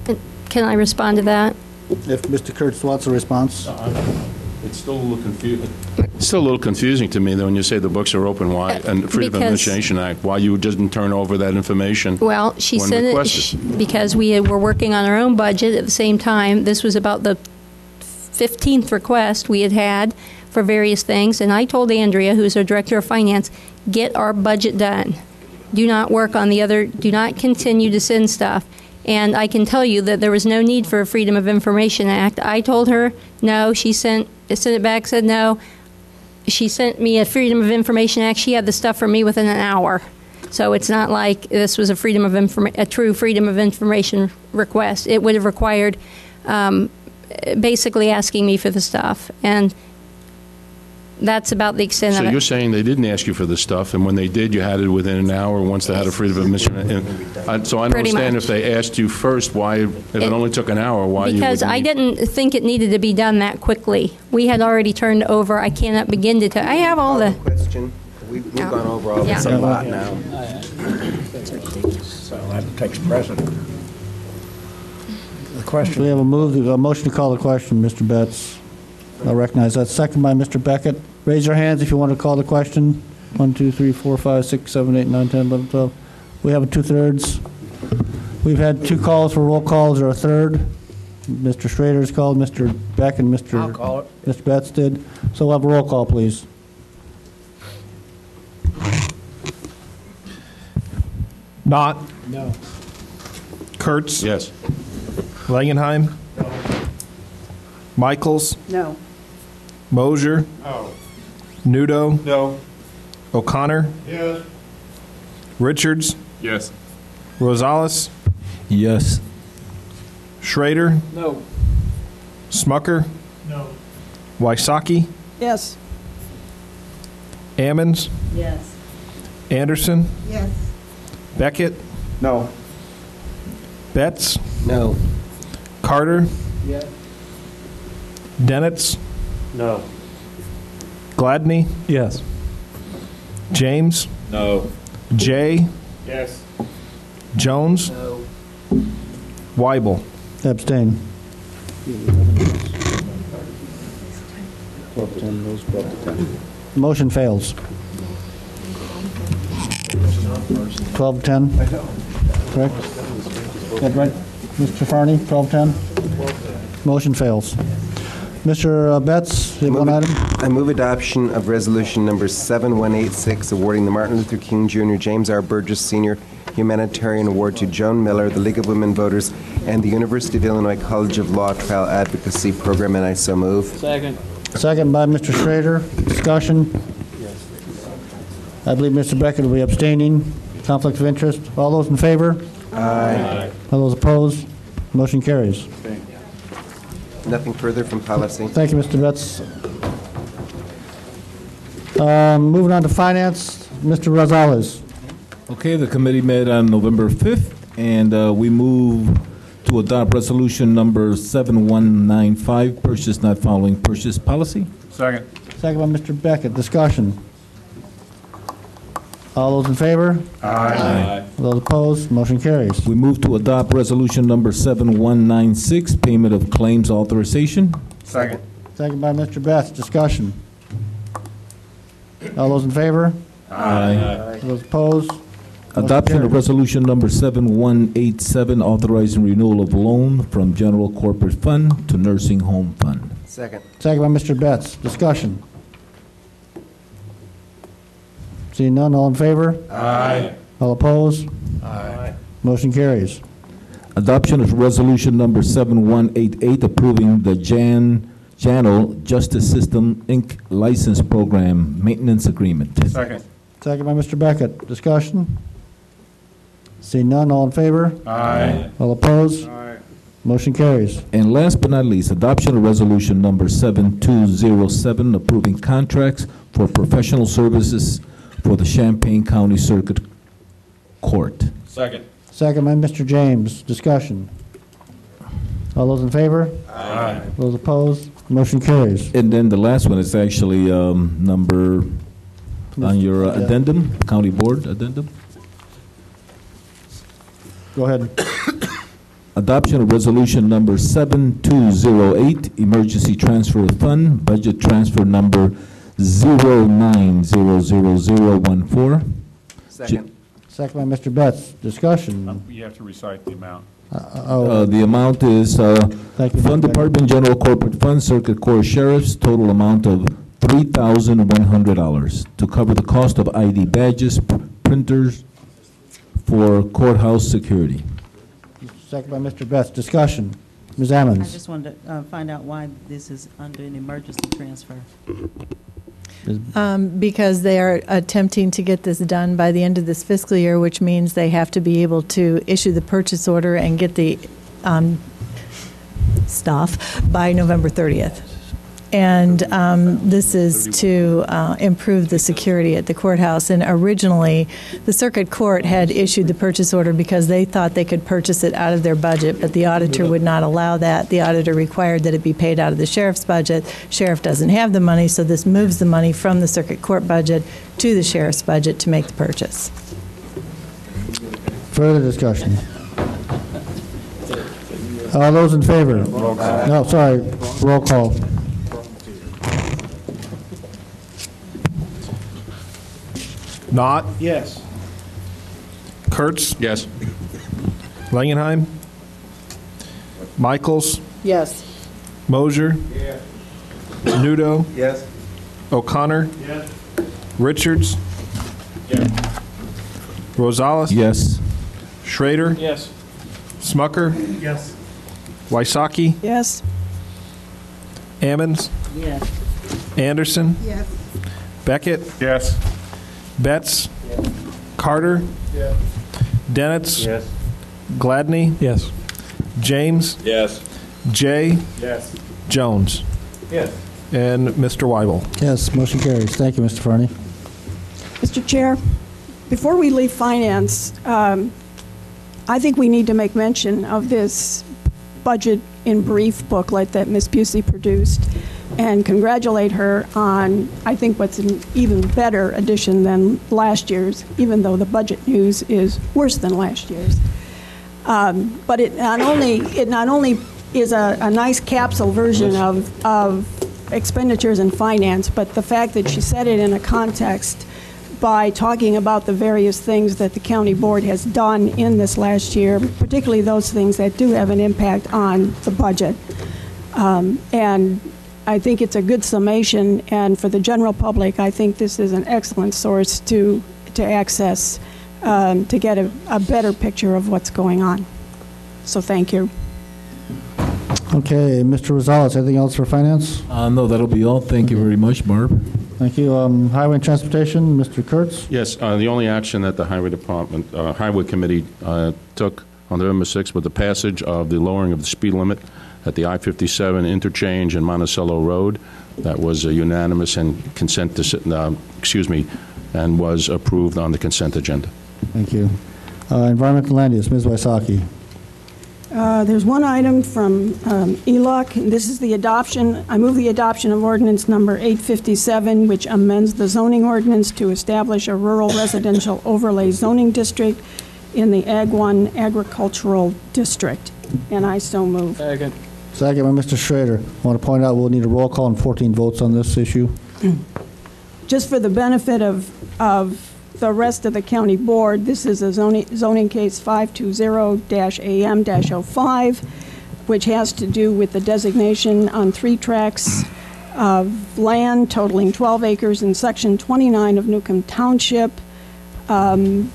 [SPEAKER 22] it.
[SPEAKER 3] Can I respond to that?
[SPEAKER 2] If Mr. Kurtz wants a response.
[SPEAKER 20] It's still a little confusing. It's still a little confusing to me, though, when you say the books are open. Why, and the Freedom of Information Act, why you didn't turn over that information?
[SPEAKER 3] Well, she
[SPEAKER 20] when
[SPEAKER 3] said
[SPEAKER 20] requested?
[SPEAKER 3] because we were working on our own budget at the same time. This was about the 15th request we had had for various things, and I told Andrea, who's our Director of Finance, get our budget done. Do not work on the other, do not continue to send stuff. And I can tell you that there was no need for a Freedom of Information Act. I told her no. She sent it back, said no. She sent me a Freedom of Information Act. She had the stuff for me within an hour. So it's not like this was a true Freedom of Information request. It would have required basically asking me for the stuff, and that's about the extent of it.
[SPEAKER 20] So you're saying they didn't ask you for the stuff, and when they did, you had it within an hour once they had a Freedom of Information. So I don't understand if they asked you first, why, if it only took an hour, why you
[SPEAKER 3] Because I didn't think it needed to be done that quickly. We had already turned over. I cannot begin to tell. I have all the...
[SPEAKER 6] Question. We've gone over all this a lot now.
[SPEAKER 4] So that takes precedent. The question.
[SPEAKER 2] We have a motion to call the question, Mr. Betts. I recognize that. Second by Mr. Beckett. Raise your hands if you want to call the question. 1, 2, 3, 4, 5, 6, 7, 8, 9, 10, 11, 12. We have a 2/3. We've had 2 calls for roll calls, or a third. Mr. Schrader's called, Mr. Beck, and
[SPEAKER 4] I'll call it.
[SPEAKER 2] Mr. Betts did. So we'll have a roll call, please.
[SPEAKER 23] Knott.
[SPEAKER 2] No.
[SPEAKER 23] Kurtz.
[SPEAKER 20] Yes.
[SPEAKER 23] Langenheim. No. Michaels.
[SPEAKER 12] No.
[SPEAKER 23] Mosier.
[SPEAKER 19] No.
[SPEAKER 23] Nudo.
[SPEAKER 19] No.
[SPEAKER 23] O'Connor.
[SPEAKER 19] Yes.
[SPEAKER 23] Richards.
[SPEAKER 19] Yes.
[SPEAKER 23] Rosales.
[SPEAKER 14] Yes.
[SPEAKER 23] Schrader.
[SPEAKER 19] No.
[SPEAKER 23] Smucker.
[SPEAKER 19] No.
[SPEAKER 23] Wysocki.
[SPEAKER 12] Yes.
[SPEAKER 23] Ammons.
[SPEAKER 22] Yes.
[SPEAKER 23] Anderson.
[SPEAKER 18] Yes.
[SPEAKER 23] Beckett.
[SPEAKER 19] No.
[SPEAKER 23] Betts.
[SPEAKER 6] No.
[SPEAKER 23] Carter.
[SPEAKER 19] Yes.
[SPEAKER 23] Dennett's.
[SPEAKER 19] No.
[SPEAKER 23] Gladney.
[SPEAKER 14] Yes.
[SPEAKER 23] James.
[SPEAKER 19] No.
[SPEAKER 23] Jay.
[SPEAKER 19] Yes.
[SPEAKER 23] Jones.
[SPEAKER 19] No.
[SPEAKER 2] Weibel. Abstain.
[SPEAKER 1] 12 to 10, those 12 to 10.
[SPEAKER 2] Motion fails. 12 to 10. Correct? That right? Mr. Farney, 12 to 10? Motion fails. Mr. Betts, you have one item?
[SPEAKER 6] I move adoption of resolution number 7186, awarding the Martin Luther King Jr. James R. Burgess Sr. Humanitarian Award to Joan Miller, the League of Women Voters, and the University of Illinois College of Law Trial Advocacy Program, and I so move.
[SPEAKER 1] Second.
[SPEAKER 2] Second by Mr. Schrader. Discussion? I believe Mr. Beckett will be abstaining. Conflict of interest. All those in favor?
[SPEAKER 6] Aye.
[SPEAKER 2] All those opposed? Motion carries.
[SPEAKER 6] Nothing further from policy.
[SPEAKER 2] Thank you, Mr. Betts. Moving on to finance, Mr. Rosales.
[SPEAKER 24] Okay, the committee met on November 5th, and we move to adopt resolution number 7195, purchase not following purchase policy.
[SPEAKER 19] Second.
[SPEAKER 2] Second by Mr. Beckett. Discussion. All those in favor?
[SPEAKER 20] Aye.
[SPEAKER 2] Those opposed? Motion carries.
[SPEAKER 24] We move to adopt resolution number 7196, payment of claims authorization.
[SPEAKER 6] Second.
[SPEAKER 2] Second by Mr. Betts. Discussion. All those in favor?
[SPEAKER 24] Aye.
[SPEAKER 2] Those opposed?
[SPEAKER 24] Adoption of resolution number 7187, authorizing renewal of loan from general corporate fund to nursing home fund.
[SPEAKER 6] Second.
[SPEAKER 2] Second by Mr. Betts. Discussion. Seeing none, all in favor?
[SPEAKER 20] Aye.
[SPEAKER 2] All opposed?
[SPEAKER 20] Aye.
[SPEAKER 2] Motion carries.
[SPEAKER 24] Adoption of resolution number 7188, approving the JANO Justice System, Inc. License Program Maintenance Agreement.
[SPEAKER 20] Second.
[SPEAKER 2] Second by Mr. Beckett. Discussion. Seeing none, all in favor?
[SPEAKER 20] Aye.
[SPEAKER 2] All opposed?
[SPEAKER 20] Aye.
[SPEAKER 2] Motion carries.
[SPEAKER 24] And last but not least, adoption of resolution number 7207, approving contracts for professional services for the Champaign County Circuit Court.
[SPEAKER 20] Second.
[SPEAKER 2] Second by Mr. James. Discussion. All those in favor?
[SPEAKER 20] Aye.
[SPEAKER 2] Those opposed? Motion carries.
[SPEAKER 24] And then the last one is actually number on your addendum, county board addendum.
[SPEAKER 2] Go ahead.
[SPEAKER 24] Adoption of resolution number 7208, emergency transfer of fund, budget transfer number 09000014.
[SPEAKER 6] Second.
[SPEAKER 2] Second by Mr. Betts. Discussion.
[SPEAKER 20] You have to recite the amount.
[SPEAKER 24] The amount is
[SPEAKER 2] Thank you,
[SPEAKER 24] Fund
[SPEAKER 2] Mr.
[SPEAKER 24] Department General Corporate Fund, Circuit Court Sheriffs, total amount of $3,100 to cover the cost of ID badges, printers for courthouse security.
[SPEAKER 2] Second by Mr. Betts. Discussion. Ms.
[SPEAKER 13] I
[SPEAKER 2] Ammons.
[SPEAKER 13] just wanted to find out why this is under an emergency transfer.
[SPEAKER 22] Because they are attempting to get this done by the end of this fiscal year, which means they have to be able to issue the purchase order and get the stuff by November 30th. And this is to improve the security at the courthouse. And originally, the circuit court had issued the purchase order because they thought they could purchase it out of their budget, but the auditor would not allow that. The auditor required that it be paid out of the sheriff's budget. Sheriff doesn't have the money, so this moves the money from the circuit court budget to the sheriff's budget to make the purchase.
[SPEAKER 2] Further discussion. All those in favor? No, sorry. Roll call.
[SPEAKER 23] Knott,
[SPEAKER 5] Yes.
[SPEAKER 23] Kurtz,
[SPEAKER 20] Yes.
[SPEAKER 23] Langenheim, Michaels,
[SPEAKER 22] Yes.
[SPEAKER 23] Mosier, Nudo,
[SPEAKER 6] Yes.
[SPEAKER 23] O'Connor, Richards, Rosales,
[SPEAKER 24] Yes.
[SPEAKER 23] Schrader,
[SPEAKER 5] Yes.
[SPEAKER 23] Smucker,
[SPEAKER 5] Yes.
[SPEAKER 23] Wysocki,
[SPEAKER 12] Yes.
[SPEAKER 23] Ammons,
[SPEAKER 13] Yes.
[SPEAKER 23] Anderson,
[SPEAKER 12] Yes.
[SPEAKER 23] Beckett,
[SPEAKER 20] Yes.
[SPEAKER 23] Betts, Carter, Dennett's,
[SPEAKER 20] Yes.
[SPEAKER 23] Gladney,
[SPEAKER 14] Yes.
[SPEAKER 23] James,
[SPEAKER 20] Yes.
[SPEAKER 23] Jay,
[SPEAKER 20] Yes.
[SPEAKER 23] Jones,
[SPEAKER 20] Yes.
[SPEAKER 23] and Mr. Weibel.
[SPEAKER 2] Yes, motion carries. Thank you, Mr. Fernie.
[SPEAKER 12] Mr. Chair, before we leave finance, I think we need to make mention of this budget in brief booklet that Ms. Busey produced and congratulate her on, I think, what's an even better edition than last year's, even though the budget news is worse than last year's. But it not only is a nice capsule version of expenditures and finance, but the fact that she set it in a context by talking about the various things that the county board has done in this last year, particularly those things that do have an impact on the budget. And I think it's a good summation, and for the general public, I think this is an excellent source to access to get a better picture of what's going on. So thank you.
[SPEAKER 2] Okay, Mr. Rosales, anything else for finance?
[SPEAKER 24] No, that'll be all. Thank you very much, Barb.
[SPEAKER 2] Thank you. Highway and Transportation, Mr. Kurtz?
[SPEAKER 20] Yes, the only action that the Highway Department, Highway Committee took on November 6th was the passage of the lowering of the speed limit at the I-57 interchange in Monticello Road. That was unanimous and and was approved on the consent agenda.
[SPEAKER 2] Thank you. Environmental Land Use, Ms. Wysocki.
[SPEAKER 12] There's one item from ELOC, and this is the adoption. I move the adoption of ordinance number 857, which amends the zoning ordinance to establish a rural residential overlay zoning district in the Ag 1 agricultural district. And I so move.
[SPEAKER 8] Second.
[SPEAKER 2] Second by Mr. Schrader. I want to point out we'll need a roll call and 14 votes on this issue.
[SPEAKER 12] Just for the benefit of the rest of the county board, this is a zoning case 520-AM-05, which has to do with the designation on 3 tracts of land totaling 12 acres in Section 29 of Newcomb Township, for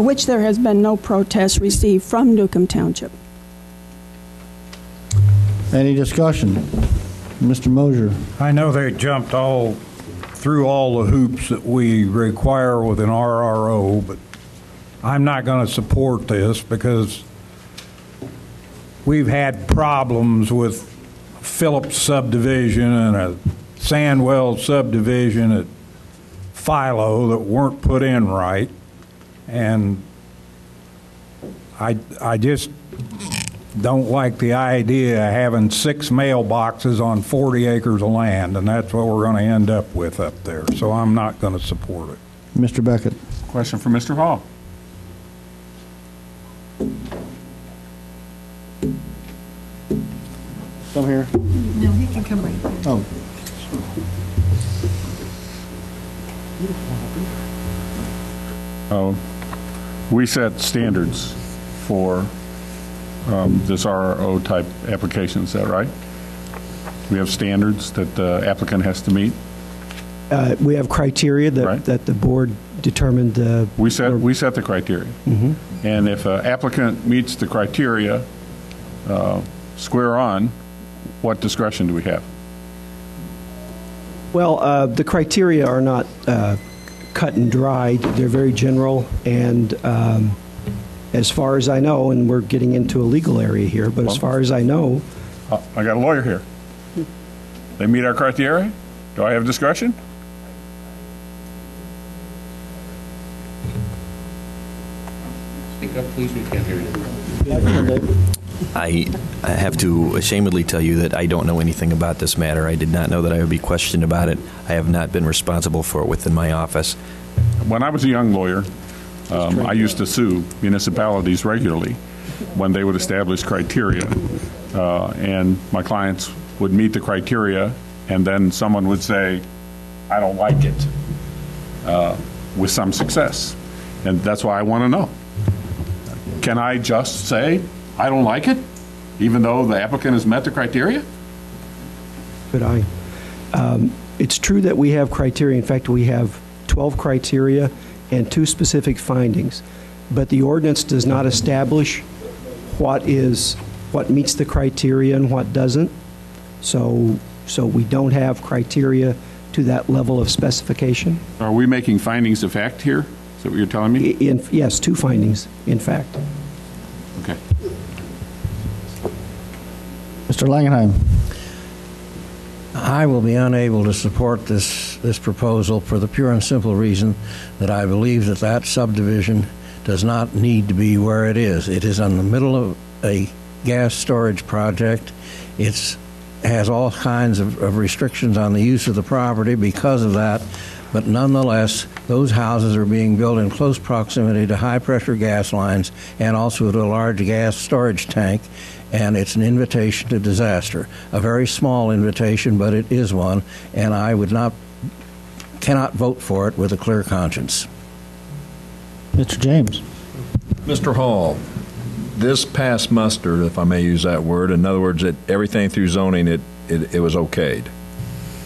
[SPEAKER 12] which there has been no protest received from Newcomb Township.
[SPEAKER 2] Any discussion? Mr. Mosier.
[SPEAKER 4] I know they jumped through all the hoops that we require with an RRO, but I'm not going to support this because we've had problems with Phillips subdivision and a Sandwell subdivision at Philo that weren't put in right, and I just don't like the idea of having 6 mailboxes on 40 acres of land, and that's what we're going to end up with up there. So I'm not going to support it.
[SPEAKER 2] Mr. Beckett.
[SPEAKER 19] Question for Mr. Hall.
[SPEAKER 2] Come here.
[SPEAKER 18] No, he can come right there.
[SPEAKER 2] Oh.
[SPEAKER 19] We set standards for this RRO type application, is that right? We have standards that the applicant has to meet?
[SPEAKER 9] We have criteria that the board determined.
[SPEAKER 19] We set the criteria.
[SPEAKER 9] Mm-hmm.
[SPEAKER 19] And if an applicant meets the criteria square on, what discretion do we have?
[SPEAKER 9] Well, the criteria are not cut and dried. They're very general, and as far as I know, and we're getting into a legal area here, but as far as I know...
[SPEAKER 19] I got a lawyer here. They meet our criteria? Do I have discretion?
[SPEAKER 1] Speak up, please. We can't hear you.
[SPEAKER 10] I have to ashamedly tell you that I don't know anything about this matter. I did not know that I would be questioned about it. I have not been responsible for it within my office.
[SPEAKER 19] When I was a young lawyer, I used to sue municipalities regularly when they would establish criteria. And my clients would meet the criteria, and then someone would say, I don't like it, with some success. And that's why I want to know. Can I just say, I don't like it, even though the applicant has met the criteria?
[SPEAKER 9] Could I? It's true that we have criteria. In fact, we have 12 criteria and 2 specific findings. But the ordinance does not establish what meets the criteria and what doesn't. So we don't have criteria to that level of specification.
[SPEAKER 19] Are we making findings of fact here? Is that what you're telling me?
[SPEAKER 9] Yes, 2 findings, in fact.
[SPEAKER 19] Okay.
[SPEAKER 2] Mr. Langenheim.
[SPEAKER 11] I will be unable to support this proposal for the pure and simple reason that I believe that subdivision does not need to be where it is. It is in the middle of a gas storage project. It has all kinds of restrictions on the use of the property because of that, but nonetheless, those houses are being built in close proximity to high-pressure gas lines and also to a large gas storage tank, and it's an invitation to disaster. A very small invitation, but it is one, and I cannot vote for it with a clear conscience.
[SPEAKER 2] Mr. James.
[SPEAKER 15] Mr. Hall, this passed muster, if I may use that word. In other words, everything through zoning, it was okayed.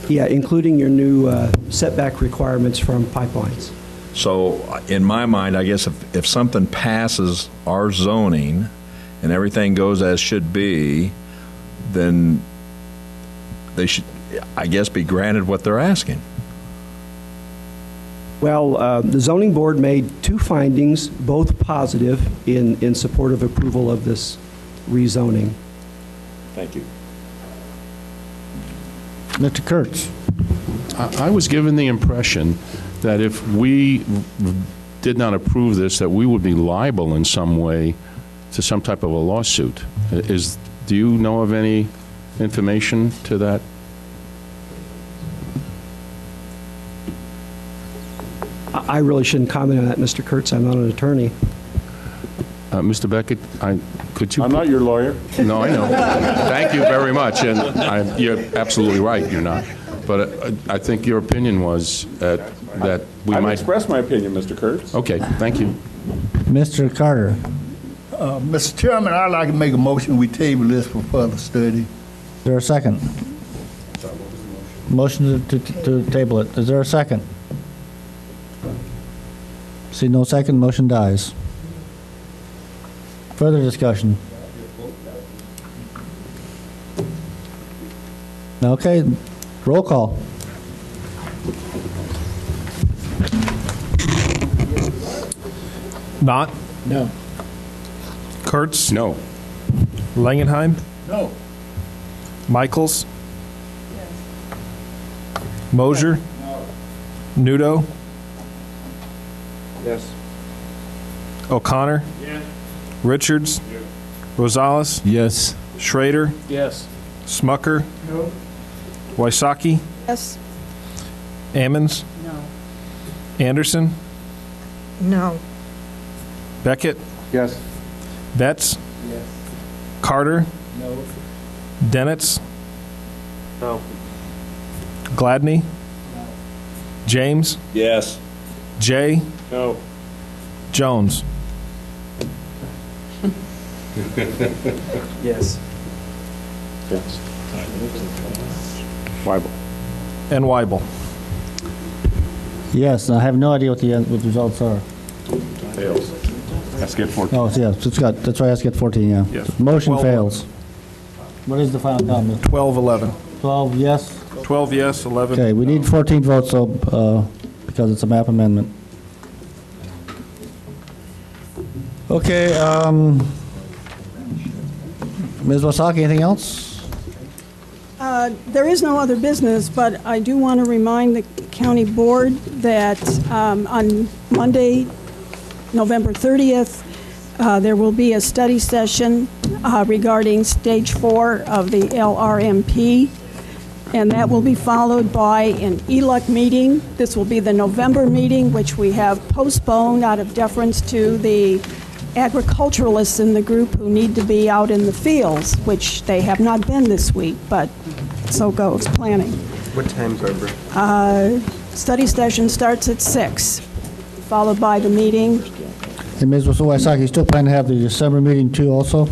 [SPEAKER 9] Yeah, including your new setback requirements from pipelines.
[SPEAKER 15] So in my mind, I guess if something passes our zoning and everything goes as should be, then they should, I guess, be granted what they're asking.
[SPEAKER 9] Well, the zoning board made 2 findings, both positive, in support of approval of this rezoning.
[SPEAKER 15] Thank you.
[SPEAKER 2] Mr. Kurtz.
[SPEAKER 20] I was given the impression that if we did not approve this, that we would be liable in some way to some type of a lawsuit. Do you know of any information to that?
[SPEAKER 9] I really shouldn't comment on that, Mr. Kurtz. I'm not an attorney.
[SPEAKER 20] Mr. Beckett, could you...
[SPEAKER 19] I'm not your lawyer.
[SPEAKER 20] No, I know. Thank you very much, and you're absolutely right, you're not. But I think your opinion was that we
[SPEAKER 19] I've
[SPEAKER 20] might...
[SPEAKER 19] expressed my opinion, Mr. Kurtz.
[SPEAKER 20] Okay, thank you.
[SPEAKER 2] Mr. Carter.
[SPEAKER 7] Mr. Chairman, I'd like to make a motion we table this for further study.
[SPEAKER 2] Is there a second? Motion to table it. Is there a second? See no second, motion dies. Further discussion? Okay, roll call.
[SPEAKER 23] Not.
[SPEAKER 9] No.
[SPEAKER 23] Kurtz.
[SPEAKER 20] No.
[SPEAKER 23] Langenheim.
[SPEAKER 7] No.
[SPEAKER 23] Michaels. Mosier. Nudo.
[SPEAKER 8] Yes.
[SPEAKER 23] O'Connor.
[SPEAKER 8] Yes.
[SPEAKER 23] Richards.
[SPEAKER 8] Yes.
[SPEAKER 23] Rosales.
[SPEAKER 24] Yes.
[SPEAKER 23] Schrader.
[SPEAKER 8] Yes.
[SPEAKER 23] Smucker.
[SPEAKER 8] No.
[SPEAKER 23] Wysocki.
[SPEAKER 12] Yes.
[SPEAKER 23] Ammons.
[SPEAKER 13] No.
[SPEAKER 23] Anderson.
[SPEAKER 18] No.
[SPEAKER 23] Beckett.
[SPEAKER 8] Yes.
[SPEAKER 23] Betts.
[SPEAKER 8] Yes.
[SPEAKER 23] Carter.
[SPEAKER 8] No.
[SPEAKER 23] Dennitz.
[SPEAKER 8] No.
[SPEAKER 23] Gladney. James.
[SPEAKER 19] Yes.
[SPEAKER 23] Jay.
[SPEAKER 8] No.
[SPEAKER 23] Jones.
[SPEAKER 8] Yes.
[SPEAKER 19] Yes. Weibel.
[SPEAKER 23] And Weibel.
[SPEAKER 2] Yes, I have no idea what the results are.
[SPEAKER 19] Fails. Let's get 14.
[SPEAKER 2] Oh, yes, that's why I asked get 14, yeah.
[SPEAKER 19] Yes.
[SPEAKER 2] Motion
[SPEAKER 23] 12-11.
[SPEAKER 2] fails. What is the final count, Mr.?
[SPEAKER 23] 12-11.
[SPEAKER 2] 12 yes?
[SPEAKER 23] 12 yes, 11.
[SPEAKER 2] Okay, we need 14 votes, so, because it's a map amendment. Okay, Ms. Wysocki, anything else?
[SPEAKER 12] There is no other business, but I do want to remind the county board that on Monday, November 30th, there will be a study session regarding Stage 4 of the LRMP, and that will be followed by an ELUC meeting. This will be the November meeting, which we have postponed out of deference to the agriculturalists in the group who need to be out in the fields, which they have not been this week, but so goes planning.
[SPEAKER 6] What time, Barbara?
[SPEAKER 12] Study session starts at 6, followed by the meeting.
[SPEAKER 2] And Ms. Wysocki, you still plan to have the December meeting too also?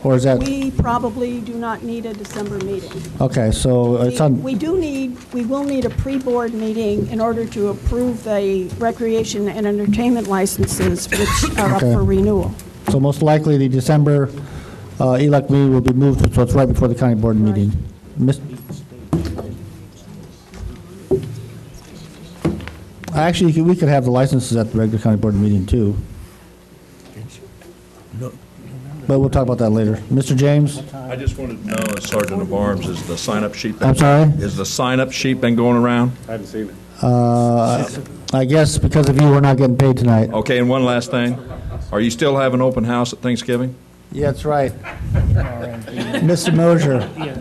[SPEAKER 2] Or is that?
[SPEAKER 12] We probably do not need a December meeting.
[SPEAKER 2] Okay, so it's on.
[SPEAKER 12] We will need a pre-board meeting in order to approve the recreation and entertainment licenses, which are up
[SPEAKER 2] Okay.
[SPEAKER 12] for renewal.
[SPEAKER 2] So most likely the December ELEC meeting will be moved, so it's right before the county board meeting. Actually, we could have the licenses at the regular county board meeting too. But we'll talk about that later. Mr. James?
[SPEAKER 15] I just wanted to know, as Sergeant of Arms, is the sign-up sheet...
[SPEAKER 2] I'm sorry?
[SPEAKER 15] Is the sign-up sheet been going around?
[SPEAKER 19] I haven't seen it.
[SPEAKER 2] I guess because of you, we're not getting paid tonight.
[SPEAKER 15] Okay, and one last thing. Are you still having open house at Thanksgiving?
[SPEAKER 2] Yeah, that's right. Mr. Mosier?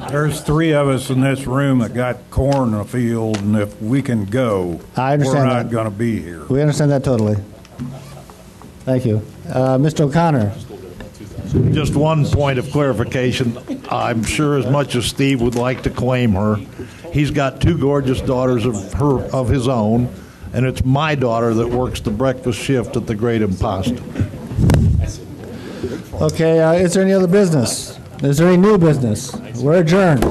[SPEAKER 4] There's 3 of us in this room that got corn in the field, and if we can go,
[SPEAKER 2] I understand
[SPEAKER 4] we're not
[SPEAKER 2] that.
[SPEAKER 4] going to be here.
[SPEAKER 2] We understand that totally. Thank you. Mr. O'Connor?
[SPEAKER 16] Just one point of clarification. I'm sure as much as Steve would like to claim her, he's got 2 gorgeous daughters of his own, and it's my daughter that works the breakfast shift at the Great Imposter.
[SPEAKER 2] Okay, is there any other business? Is there any new business? We're adjourned.